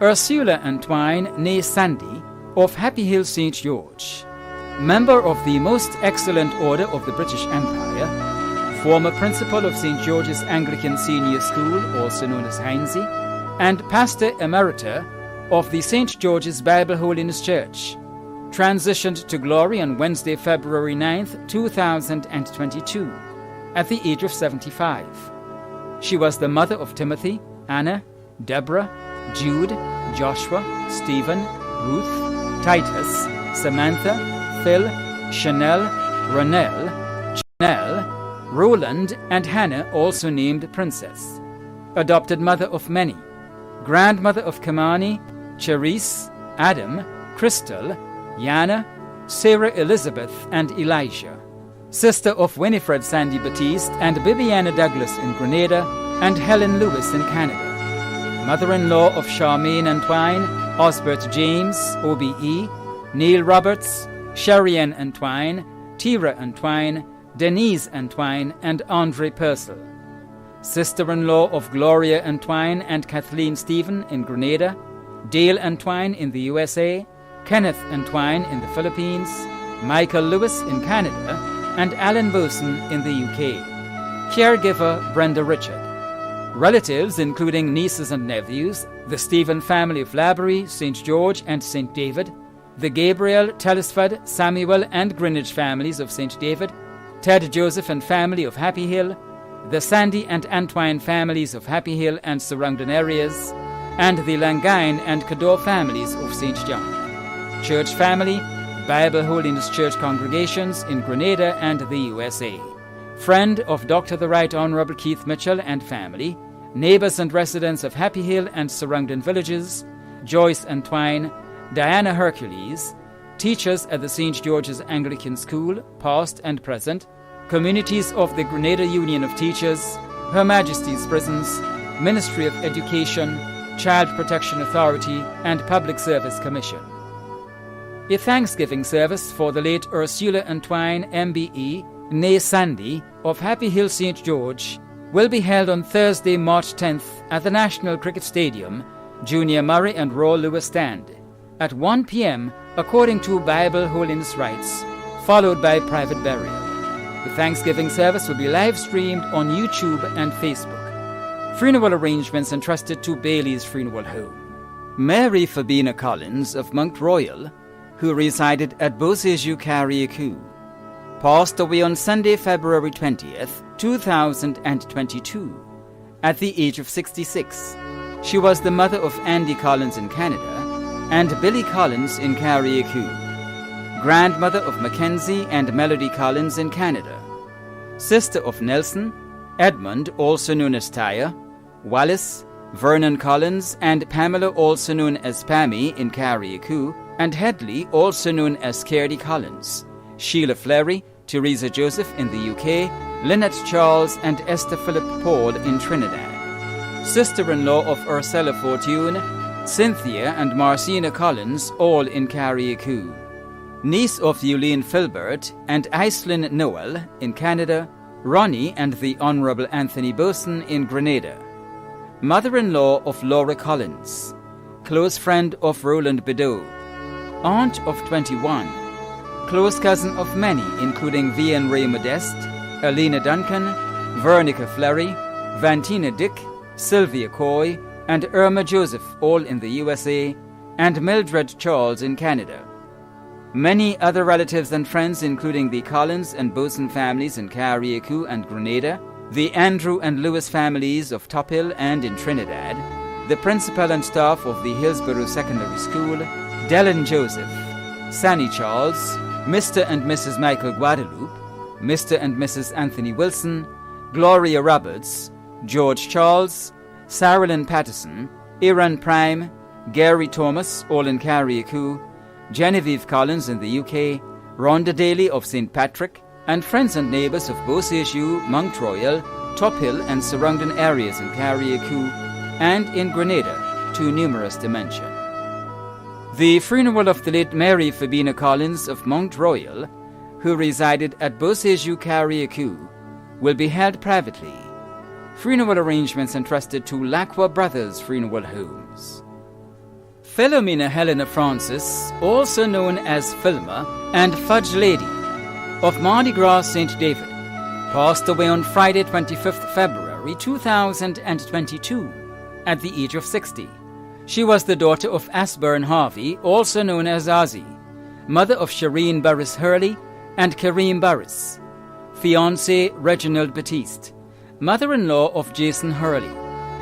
Speaker 8: Ursula Antoine née Sandy of Happy Hill St. George, member of the Most Excellent Order of the British Empire, former principal of St. George's Anglican Senior School, also known as Heinze, and pastor emerita of the St. George's Bible Holiness Church, transitioned to glory on Wednesday, February 9th, 2022, at the age of 75. She was the mother of Timothy, Anna, Deborah, Jude, Joshua, Stephen, Ruth, Titus, Samantha, Phil, Chanel, Ranelle, Janelle, Roland, and Hannah, also named Princess. Adopted mother of many. Grandmother of Kamani, Cherise, Adam, Crystal, Yana, Sarah Elizabeth, and Elijah. Sister of Winifred Sandy Batiste and Bibiana Douglas in Grenada, and Helen Lewis in Canada. Mother-in-law of Charmaine Antoine, Osbert James, OBE, Neil Roberts, Sherrian Antoine, Tira Antoine, Denise Antoine, and Andre Purcell. Sister-in-law of Gloria Antoine and Kathleen Stephen in Grenada, Dale Antoine in the USA, Kenneth Antoine in the Philippines, Michael Lewis in Canada, and Alan Boson in the UK. Caregiver Brenda Richard. Relatives including nieces and nephews, the Stephen family of Laborie, St. George, and St. David, the Gabriel, Telesford, Samuel, and Greenwich families of St. David, Ted Joseph and family of Happy Hill, the Sandy and Antoine families of Happy Hill and surrounding areas, and the Langine and Cador families of St. John. Church family, Bible Holiness Church congregations in Grenada and the USA. Friend of Dr. the Right Honorable Keith Mitchell and family, neighbors and residents of Happy Hill and surrounding villages, Joyce Antoine, Diana Hercules, teachers at the St. George's Anglican School, past and present, communities of the Grenada Union of Teachers, Her Majesty's Prisons, Ministry of Education, Child Protection Authority, and Public Service Commission. A Thanksgiving service for the late Ursula Antoine MBE, née Sandy, of Happy Hill St. George, will be held on Thursday, March 10th at the National Cricket Stadium, Junior Murray and Royal Lewis Stand, at 1 p.m. according to Bible Holiness rites, followed by private burial. The Thanksgiving service will be live-streamed on YouTube and Facebook. Funeral arrangements entrusted to Bailey's Funeral Home. Mary Fabina Collins of Mount Royal, who resided at Beauséjour Carriacou, passed away on Sunday, February 20th, 2022, at the age of 66. She was the mother of Andy Collins in Canada and Billy Collins in Carriacou, grandmother of Mackenzie and Melody Collins in Canada, sister of Nelson, Edmund, also known as Tyre, Wallace, Vernon Collins, and Pamela, also known as Pammy, in Carriacou, and Headley, also known as Cairdy Collins, Sheila Fleury, Teresa Joseph in the UK, Lynette Charles, and Esther Philip Paul in Trinidad. Sister-in-law of Ursula Fortune, Cynthia and Marcina Collins, all in Carriacou. Niece of Eugene Filbert and Aislinn Noel in Canada, Ronnie and the Honourable Anthony Boson in Grenada. Mother-in-law of Laura Collins, close friend of Roland Bedeau, aunt of 21, close cousin of many including V.N. Ray Modeste, Alina Duncan, Veronica Fleury, Vantina Dick, Sylvia Coy, and Irma Joseph, all in the USA, and Mildred Charles in Canada. Many other relatives and friends including the Collins and Boson families in Carriacou and Grenada, the Andrew and Lewis families of Tophill and in Trinidad, the principal and staff of the Hillsborough Secondary School, Dellen Joseph, Sanny Charles, Mr. and Mrs. Michael Guadalupe, Mr. and Mrs. Anthony Wilson, Gloria Roberts, George Charles, Saralyn Patterson, Iran Prime, Gary Thomas, all in Carriacou, Genevieve Collins in the UK, Rhonda Daly of St. Patrick, and friends and neighbours of Beauséjour, Mount Royal, Tophill and surrounding areas in Carriacou, and in Grenada, too numerous to mention. The funeral of the late Mary Fabina Collins of Mount Royal, who resided at Beauséjour Carriacou, will be held privately. Funeral arrangements entrusted to Lacroix Brothers Funeral Homes. Philomena Helena Francis, also known as Filma, and Fudge Lady, of Mardi Gras St. David, passed away on Friday 25th February 2022 at the age of 60. She was the daughter of Asburn Harvey, also known as Ozzy, mother of Shireen Burris Hurley and Kareem Burris, fiancé Reginald Batiste, mother-in-law of Jason Hurley,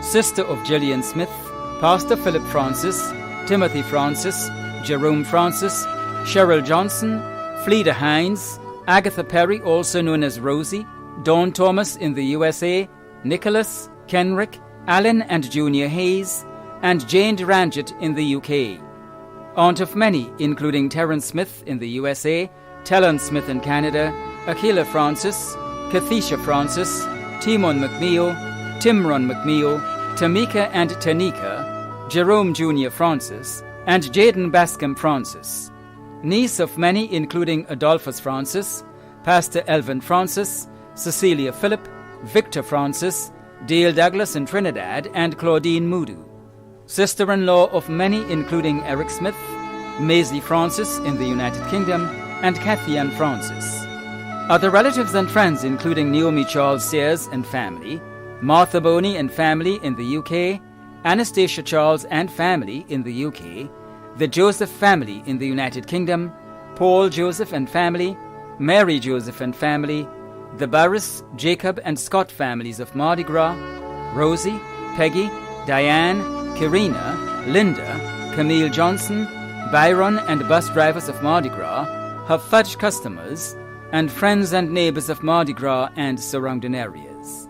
Speaker 8: sister of Gillian Smith, Pastor Philip Francis, Timothy Francis, Jerome Francis, Cheryl Johnson, Fleda Hines, Agatha Perry, also known as Rosie, Dawn Thomas in the USA, Nicholas, Kenrick, Alan and Junior Hayes, and Jane Durangett in the UK. Aunt of many, including Terence Smith in the USA, Telon Smith in Canada, Akila Francis, Kathisha Francis, Timon McNeil, Timron McNeil, Tamika and Tanika, Jerome Jr. Francis, and Jaden Bascom Francis. Niece of many, including Adolphus Francis, Pastor Elvin Francis, Cecilia Phillip, Victor Francis, Dale Douglas in Trinidad, and Claudine Moodoo. Sister-in-law of many, including Eric Smith, Maisie Francis in the United Kingdom, and Kathy Ann Francis. Other relatives and friends, including Naomi Charles Sears and family, Martha Boney and family in the UK, Anastasia Charles and family in the UK, the Joseph family in the United Kingdom, Paul Joseph and family, Mary Joseph and family, the Burris, Jacob and Scott families of Mardi Gras, Rosie, Peggy, Diane, Kirina, Linda, Camille Johnson, Byron and bus drivers of Mardi Gras, her fudge customers, and friends and neighbors of Mardi Gras and surrounding areas.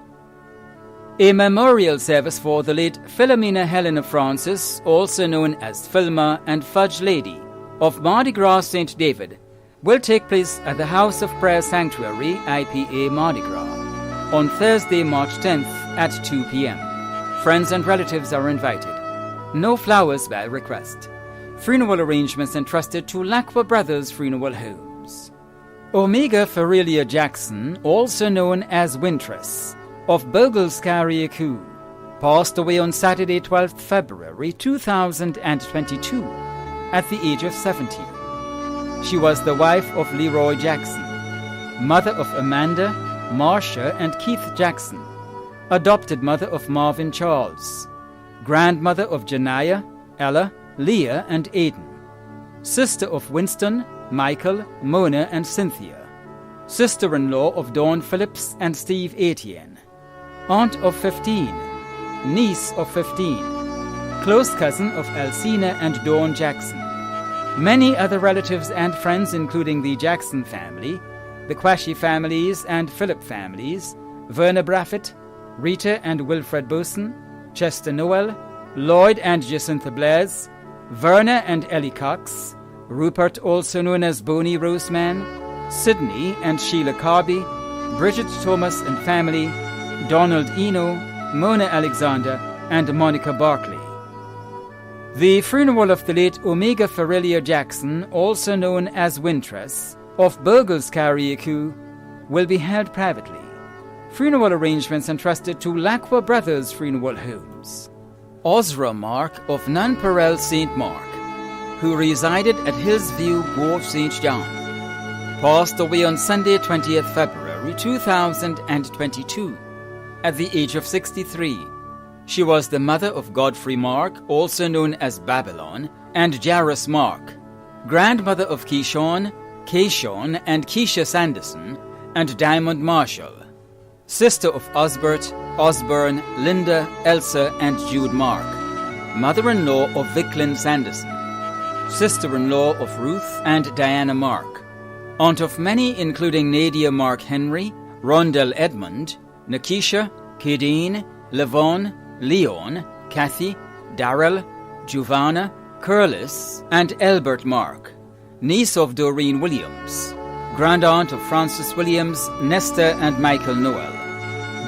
Speaker 8: A memorial service for the late Philomena Helena Francis, also known as Philma and Fudge Lady, of Mardi Gras St. David, will take place at the House of Prayer Sanctuary, IPA Mardi Gras, on Thursday, March 10th at 2 p.m. Friends and relatives are invited. No flowers by request. Funeral arrangements entrusted to Lacqua Brothers Funeral Homes. Omega Ferelia Jackson, also known as Wintress, of Burgles Carriacou, passed away on Saturday, 12th February 2022 at the age of 70. She was the wife of Leroy Jackson, mother of Amanda, Marcia, and Keith Jackson, adopted mother of Marvin Charles, grandmother of Janiyah, Ella, Leah, and Aiden, sister of Winston, Michael, Mona, and Cynthia, sister-in-law of Dawn Phillips and Steve Etienne, aunt of 15, niece of 15, close cousin of Alcina and Dawn Jackson. Many other relatives and friends, including the Jackson family, the Quashie families and Phillip families, Verna Braffett, Rita and Wilfred Boson, Chester Noel, Lloyd and Jacintha Blaise, Verna and Ellie Cox, Rupert, also known as Boney Roseman, Sydney and Sheila Carby, Bridget Thomas and family, Donald Eno, Mona Alexander, and Monica Barclay. The funeral of the late Omega Ferelia Jackson, also known as Wintress, of Burgles Carriacou, will be held privately. Funeral arrangements entrusted to Lacqua Brothers Funeral Homes. Ozra Mark of Nunparel St. Mark, who resided at Hillsview, Wharf, St. John, passed away on Sunday, 20th February 2022, at the age of 63. She was the mother of Godfrey Mark, also known as Babylon, and Jairus Mark, grandmother of Keyshawn, Keyshawn, and Keisha Sanderson, and Diamond Marshall, sister of Osbert, Osborne, Linda, Elsa, and Jude Mark, mother-in-law of Vicklin Sanderson, sister-in-law of Ruth and Diana Mark, aunt of many including Nadia Mark Henry, Rondell Edmund, Nakisha, Kadeen, Levon, Leon, Kathy, Darrell, Giovanna, Curlis, and Elbert Mark, niece of Doreen Williams, grand-aunt of Francis Williams, Nesta, and Michael Noel,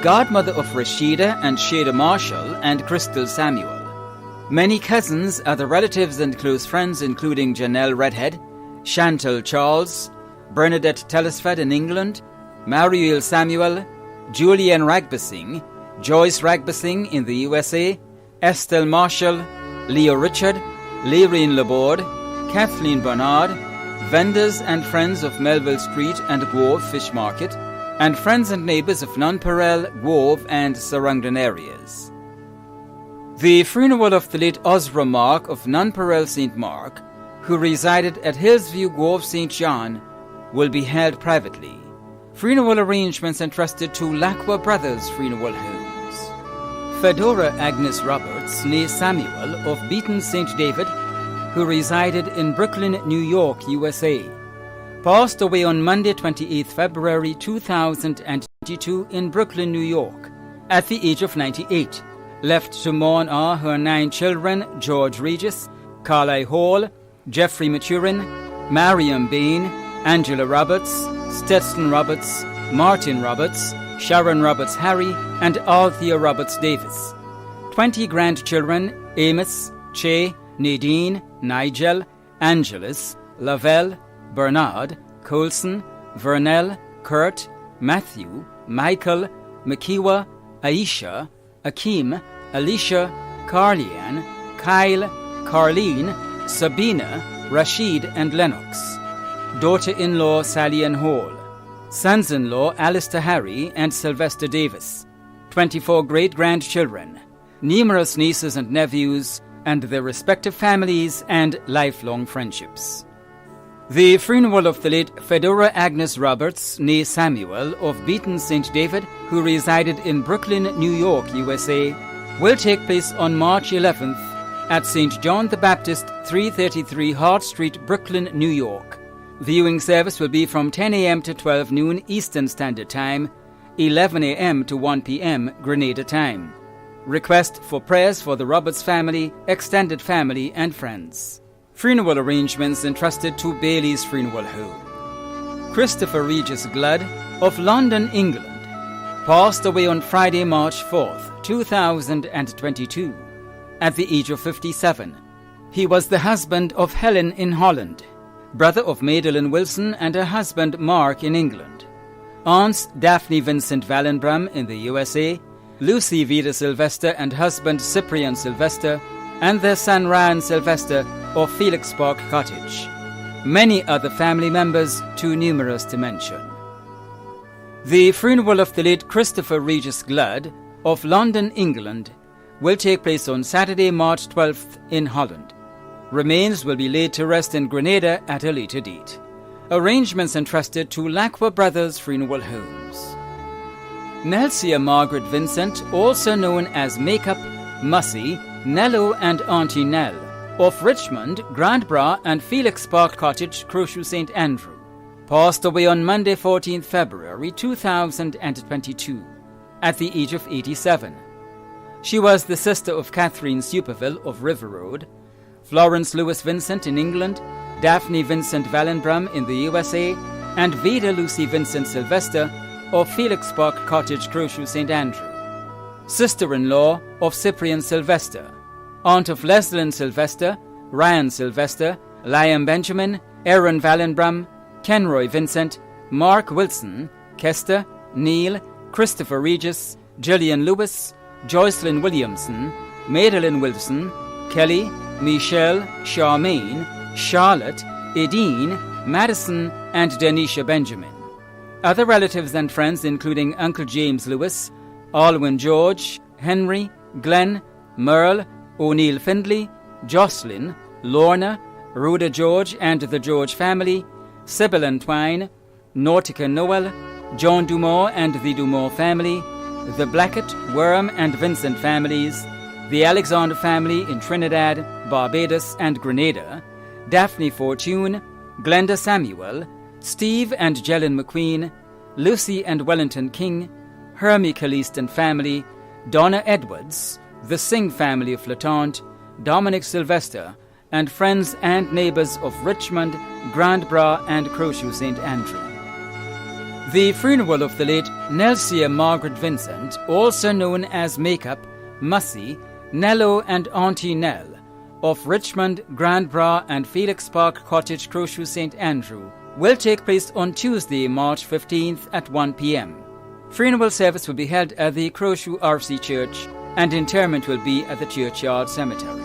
Speaker 8: godmother of Rashida and Shada Marshall and Crystal Samuel. Many cousins, other relatives, and close friends, including Janelle Redhead, Chantal Charles, Bernadette Telesford in England, Mariel Samuel, Julianne Ragbasing, Joyce Ragbasing in the USA, Estelle Marshall, Leo Richard, Lyrene Laborde, Kathleen Bernard, vendors and friends of Melville Street and Guove Fish Market, and friends and neighbors of Nunparel, Guove, and surrounding areas. The funeral of the late Ozra Mark of Nunparel St. Mark, who resided at Hillsview, Guove, St. John, will be held privately. Funeral arrangements entrusted to Lacqua Brothers Funeral Homes. Fedora Agnes Roberts, née Samuel, of Beaton St. David, who resided in Brooklyn, New York, USA, passed away on Monday 28 February 2022 in Brooklyn, New York, at the age of 98. Left to mourn are her 9 children, George Regis, Carly Hall, Jeffrey Maturin, Mariam Bain, Angela Roberts, Stetson Roberts, Martin Roberts, Sharon Roberts Harry, and Althea Roberts Davis. 20 grandchildren, Amos, Che, Nadine, Nigel, Angelus, Lavelle, Bernard, Colson, Vernell, Kurt, Matthew, Michael, Makiwa, Aisha, Akeem, Alicia, Carlianne, Kyle, Carleen, Sabina, Rashid, and Lennox. Daughter-in-law Sally Ann Hall. Sons-in-law Alistair Harry and Sylvester Davis. 24 great-grandchildren. Numerous nieces and nephews, and their respective families and lifelong friendships. The funeral of the late Fedora Agnes Roberts, née Samuel, of Beaton St. David, who resided in Brooklyn, New York, USA, will take place on March 11th at St. John the Baptist, 333 Hart Street, Brooklyn, New York. Viewing service will be from 10 a.m. to 12 noon Eastern Standard Time, 11 a.m. to 1 p.m. Grenada time. Request for prayers for the Roberts family, extended family, and friends. Funeral arrangements entrusted to Bailey's Funeral Home. Christopher Regis Gludd of London, England, passed away on Friday, March 4th, 2022, at the age of 57. He was the husband of Helen in Holland, brother of Madeleine Wilson and her husband Mark in England, aunts Daphne Vincent Wallenbrum in the USA, Lucy Vida Sylvester and husband Cyprian Sylvester, and their son Ryan Sylvester of Felix Park Cottage. Many other family members, too numerous to mention. The funeral of the late Christopher Regis Gludd of London, England, will take place on Saturday, March 12th in Holland. Remains will be laid to rest in Grenada at a later date. Arrangements entrusted to Lacqua Brothers Funeral Homes. Nelsia Margaret Vincent, also known as Makeup, Mussy, Nello and Auntie Nell, of Richmond, Grand Bras and Felix Park Cottage, Crowshoe St. Andrew, passed away on Monday 14th February 2022 at the age of 87. She was the sister of Catherine Superville of River Road, Florence Lewis Vincent in England, Daphne Vincent Wallenbrum in the USA, and Vida Lucy Vincent Sylvester of Felix Park Cottage, Crowshoe St. Andrew. Sister-in-law of Cyprian Sylvester, aunt of Leslyn Sylvester, Ryan Sylvester, Liam Benjamin, Aaron Wallenbrum, Kenroy Vincent, Mark Wilson, Kester, Neil, Christopher Regis, Gillian Lewis, Joycelyn Williamson, Madeleine Wilson, Kelly, Michelle, Charmaine, Charlotte, Edine, Madison, and Denisha Benjamin. Other relatives and friends including Uncle James Lewis, Alwyn George, Henry, Glenn, Merle, O'Neill Findlay, Jocelyn, Lorna, Rhoda George and the George family, Sybil and Twine, Nautica Noel, John Dumont and the Dumont family, the Blackett, Worm and Vincent families, the Alexander family in Trinidad, Barbados and Grenada, Daphne Fortune, Glenda Samuel, Steve and Jellen McQueen, Lucy and Wellington King, Hermie Caliste and family, Donna Edwards, the Singh family of Lataunt, Dominic Sylvester, and friends and neighbours of Richmond, Grand Bras and Crowshoe St. Andrew. The funeral of the late Nelsia Margaret Vincent, also known as Makeup, Mussy, Nello and Auntie Nell, of Richmond, Grand Bras and Felix Park Cottage, Crowshoe St. Andrew, will take place on Tuesday, March 15th at 1 p.m. Funeral service will be held at the Crowshoe RC Church and interment will be at the Churchyard Cemetery.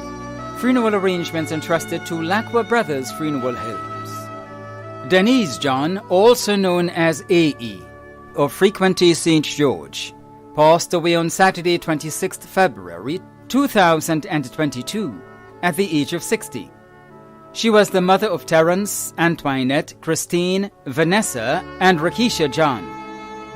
Speaker 8: Funeral arrangements entrusted to Lacqua Brothers Funeral Homes. Denise John, also known as A.E., of Frequenty St. George, passed away on Saturday 26th February 2022 at the age of 60. She was the mother of Terence, Antoinette, Christine, Vanessa, and Rakisha John,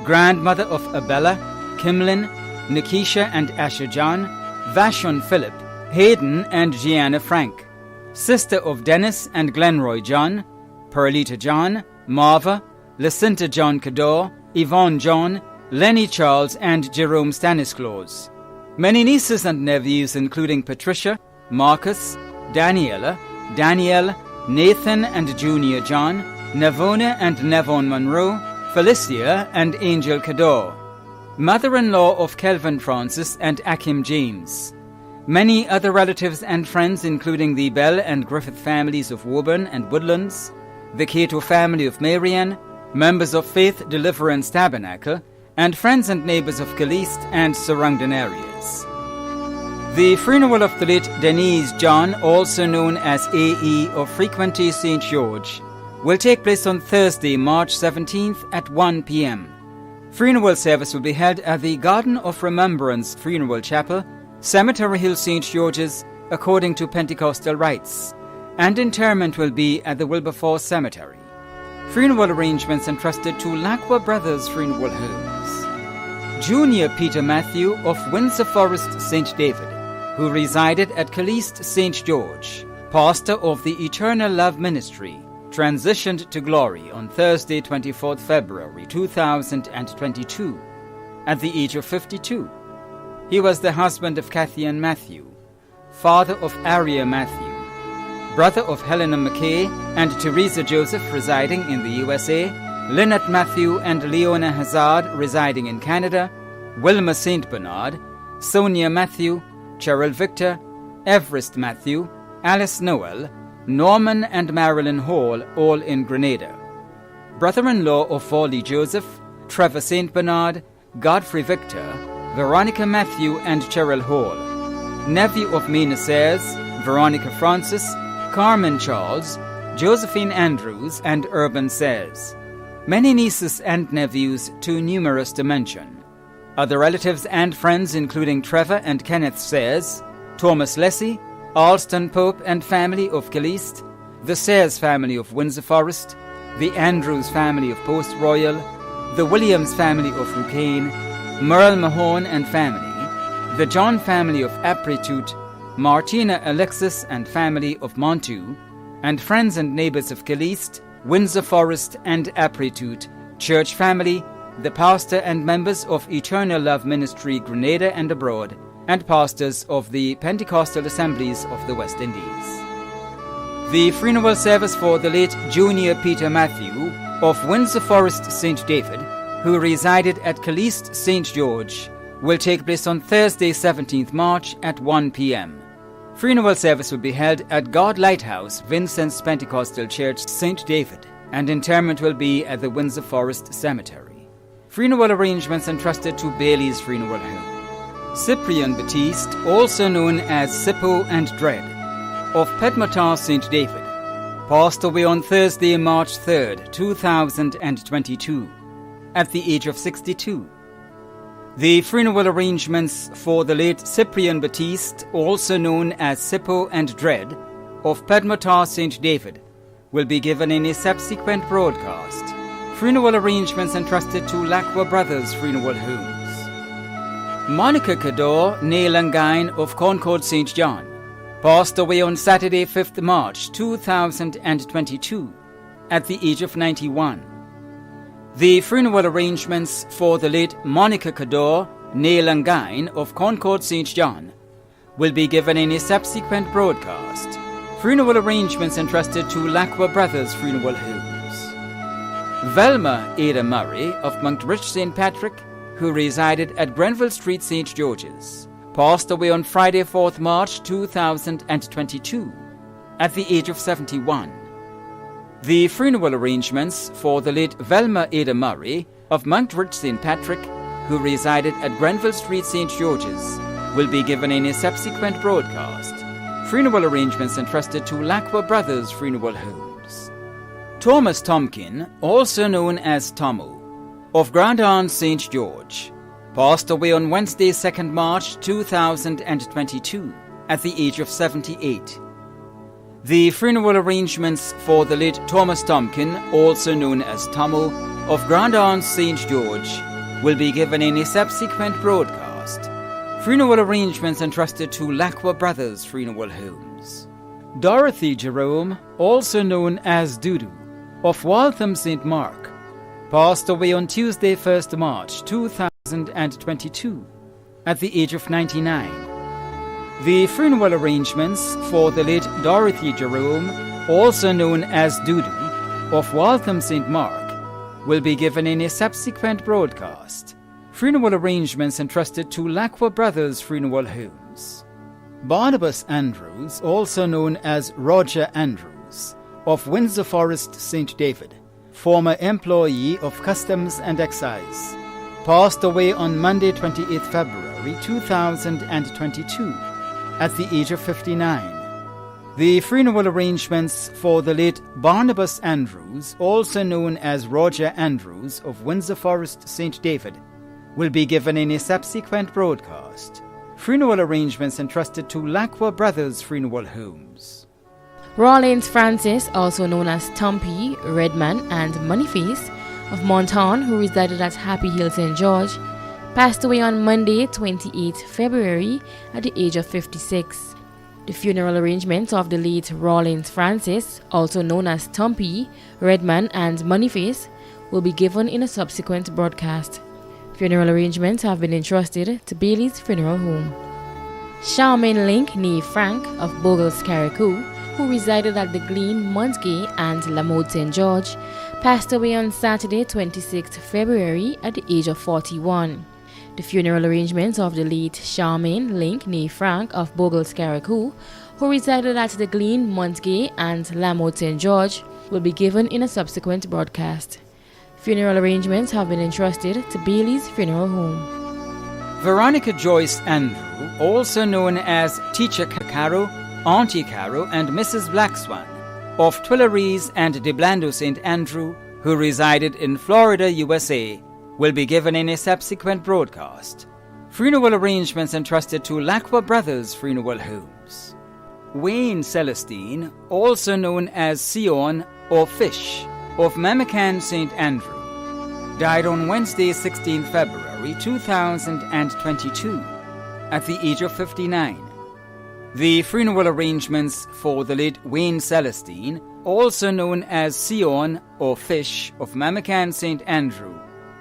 Speaker 8: grandmother of Abella, Kimlin, Nikisha and Asher John, Vashon Philip, Hayden and Gianna Frank, sister of Dennis and Glenroy John, Perlita John, Marva, Lucinda John Cador, Yvonne John, Lenny Charles, and Jerome Stanislaus. Many nieces and nephews including Patricia, Marcus, Daniela, Danielle, Nathan and Junior John, Navona and Nevon Monroe, Felicia and Angel Cador. Mother-in-law of Kelvin Francis and Akim James. Many other relatives and friends including the Bell and Griffith families of Woburn and Woodlands, the Cato family of Marian, members of Faith Deliverance Tabernacle, and friends and neighbors of Caliste and surrounding areas. The funeral of the late Denise John, also known as A.E. of Frequenty St. George, will take place on Thursday, March 17th at 1 p.m. Funeral service will be held at the Garden of Remembrance Funeral Chapel, Cemetery Hill St. George's, according to Pentecostal rites, and interment will be at the Wilberforce Cemetery. Funeral arrangements entrusted to Lacqua Brothers Funeral Homes. Junior Peter Matthew of Windsor Forest St. David, who resided at Caliste St. George, pastor of the Eternal Love Ministry, transitioned to glory on Thursday, 24th February 2022, at the age of 52. He was the husband of Kathy Ann Matthew, father of Aria Matthew, brother of Helena McKay and Teresa Joseph residing in the USA, Lynette Matthew and Leona Hazard residing in Canada, Wilma St. Bernard, Sonia Matthew, Cheryl Victor, Everest Matthew, Alice Noel, Norman and Marilyn Hall, all in Grenada. Brother-in-law of Wally Joseph, Trevor St. Bernard, Godfrey Victor, Veronica Matthew and Cheryl Hall. Nephew of Mina Sayers, Veronica Francis, Carmen Charles, Josephine Andrews, and Urban Sayers. Many nieces and nephews, too numerous to mention. Other relatives and friends including Trevor and Kenneth Sayers, Thomas Leslie, Alston Pope and family of Caliste, the Sayers family of Windsor Forest, the Andrews family of Post Royal, the Williams family of Rucane, Merle Mahone and family, the John family of Apritute, Martina Alexis and family of Montu, and friends and neighbors of Caliste, Windsor Forest and Apritute, church family, the pastor and members of Eternal Love Ministry Grenada and abroad, and pastors of the Pentecostal Assemblies of the West Indies. The funeral service for the late Junior Peter Matthew of Windsor Forest St. David, who resided at Caliste St. George, will take place on Thursday, 17th March at 1 p.m. Funeral service will be held at God Lighthouse, Vincent's Pentecostal Church, St. David, and interment will be at the Windsor Forest Cemetery. Funeral arrangements entrusted to Bailey's Funeral Home. Cyprian Batiste, also known as Sippo and Dread, of Pedmotar St. David, passed away on Thursday, March 3rd, 2022, at the age of 62. The funeral arrangements for the late Cyprian Batiste, also known as Sippo and Dread, of Pedmotar St. David, will be given in a subsequent broadcast. Funeral arrangements entrusted to Lacqua Brothers Funeral Homes. Monica Cador née Langine of Concord St. John passed away on Saturday, 5th March 2022, at the age of 91. The funeral arrangements for the late Monica Cador née Langine of Concord St. John will be given in a subsequent broadcast. Funeral arrangements entrusted to Lacqua Brothers Funeral Homes. Velma Ada Murray of Monkridge St. Patrick, who resided at Grenville Street, St. George's, passed away on Friday, 4th March 2022, at the age of 71. The funeral arrangements for the late Velma Ada Murray of Monkridge St. Patrick, who resided at Grenville Street, St. George's, will be given in a subsequent broadcast. Funeral arrangements entrusted to Lacqua Brothers Funeral Homes. Thomas Tomkin, also known as Tomo, of Grand Anse St. George, passed away on Wednesday, 2nd March 2022, at the age of 78. The funeral arrangements for the late Thomas Tomkin, also known as Tomo, of Grand Anse St. George, will be given in a subsequent broadcast. Funeral arrangements entrusted to Lacqua Brothers Funeral Homes. Dorothy Jerome, also known as Dudu, of Waltham St. Mark, passed away on Tuesday, 1st March 2022, at the age of 99. The funeral arrangements for the late Dorothy Jerome, also known as Dudu, of Waltham St. Mark, will be given in a subsequent broadcast. Funeral arrangements entrusted to Lacqua Brothers Funeral Homes. Barnabas Andrews, also known as Roger Andrews, of Windsor Forest, St. David, former employee of Customs and Excise, passed away on Monday, 28 February 2022, at the age of 59. The funeral arrangements for the late Barnabas Andrews, also known as Roger Andrews of Windsor Forest, St. David, will be given in a subsequent broadcast. Funeral arrangements entrusted to Lacqua Brothers Funeral Homes.
Speaker 4: Rollins Francis, also known as Tumpy, Redman, and Moneyface, of Monton, who resided at Happy Hill, St. George, passed away on Monday, 28 February, at the age of 56. The funeral arrangements of the late Rollins Francis, also known as Tumpy, Redman, and Moneyface, will be given in a subsequent broadcast. Funeral arrangements have been entrusted to Bailey's Funeral Home. Charmaine Link, née Frank, of Bogles Carriacou, who resided at the Glen, Montgay, and Lamode St. George, passed away on Saturday, 26 February, at the age of 41. The funeral arrangements of the late Charmaine Link, née Frank, of Bogles Carriacou, who resided at the Glen, Montgay, and Lamode St. George, will be given in a subsequent broadcast. Funeral arrangements have been entrusted to Bailey's Funeral Home.
Speaker 8: Veronica Joyce Andrew, also known as Teacher Caro, Auntie Caro, and Mrs. Blackswan, of Tuileries and DeBlando St. Andrew, who resided in Florida, USA, will be given in a subsequent broadcast. Funeral arrangements entrusted to Lacqua Brothers Funeral Homes. Wayne Celestine, also known as Sion or Fish, of Mamacan St. Andrew, died on Wednesday, 16 February 2022, at the age of 59. The funeral arrangements for the late Wayne Celestine, also known as Sion or Fish, of Mamacan St. Andrew,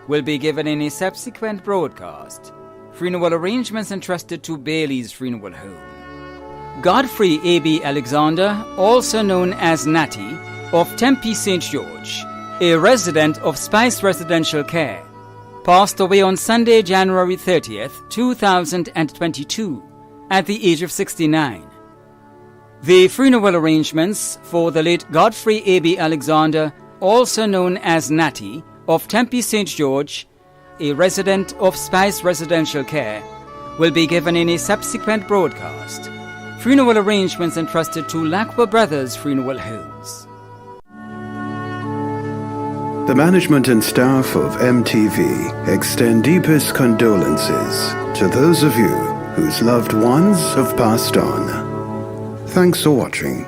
Speaker 8: will be given in a subsequent broadcast. Funeral arrangements entrusted to Bailey's Funeral Home. Godfrey A.B. Alexander, also known as Natty, of Tempe St. George, a resident of Spice Residential Care, passed away on Sunday, January 30th, 2022, at the age of 69. The funeral arrangements for the late Godfrey A.B. Alexander, also known as Natty, of Tempe St. George, a resident of Spice Residential Care, will be given in a subsequent broadcast. Funeral arrangements entrusted to Lacqua Brothers Funeral Homes.
Speaker 15: The management and staff of MTV extend deepest condolences to those of you whose loved ones have passed on. Thanks for watching.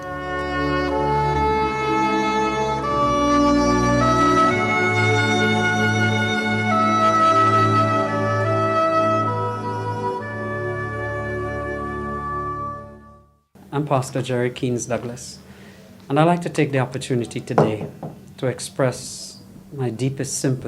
Speaker 3: I'm Pastor Jerry Keynes Douglas, and I'd like to take the opportunity today to express my deepest sympathy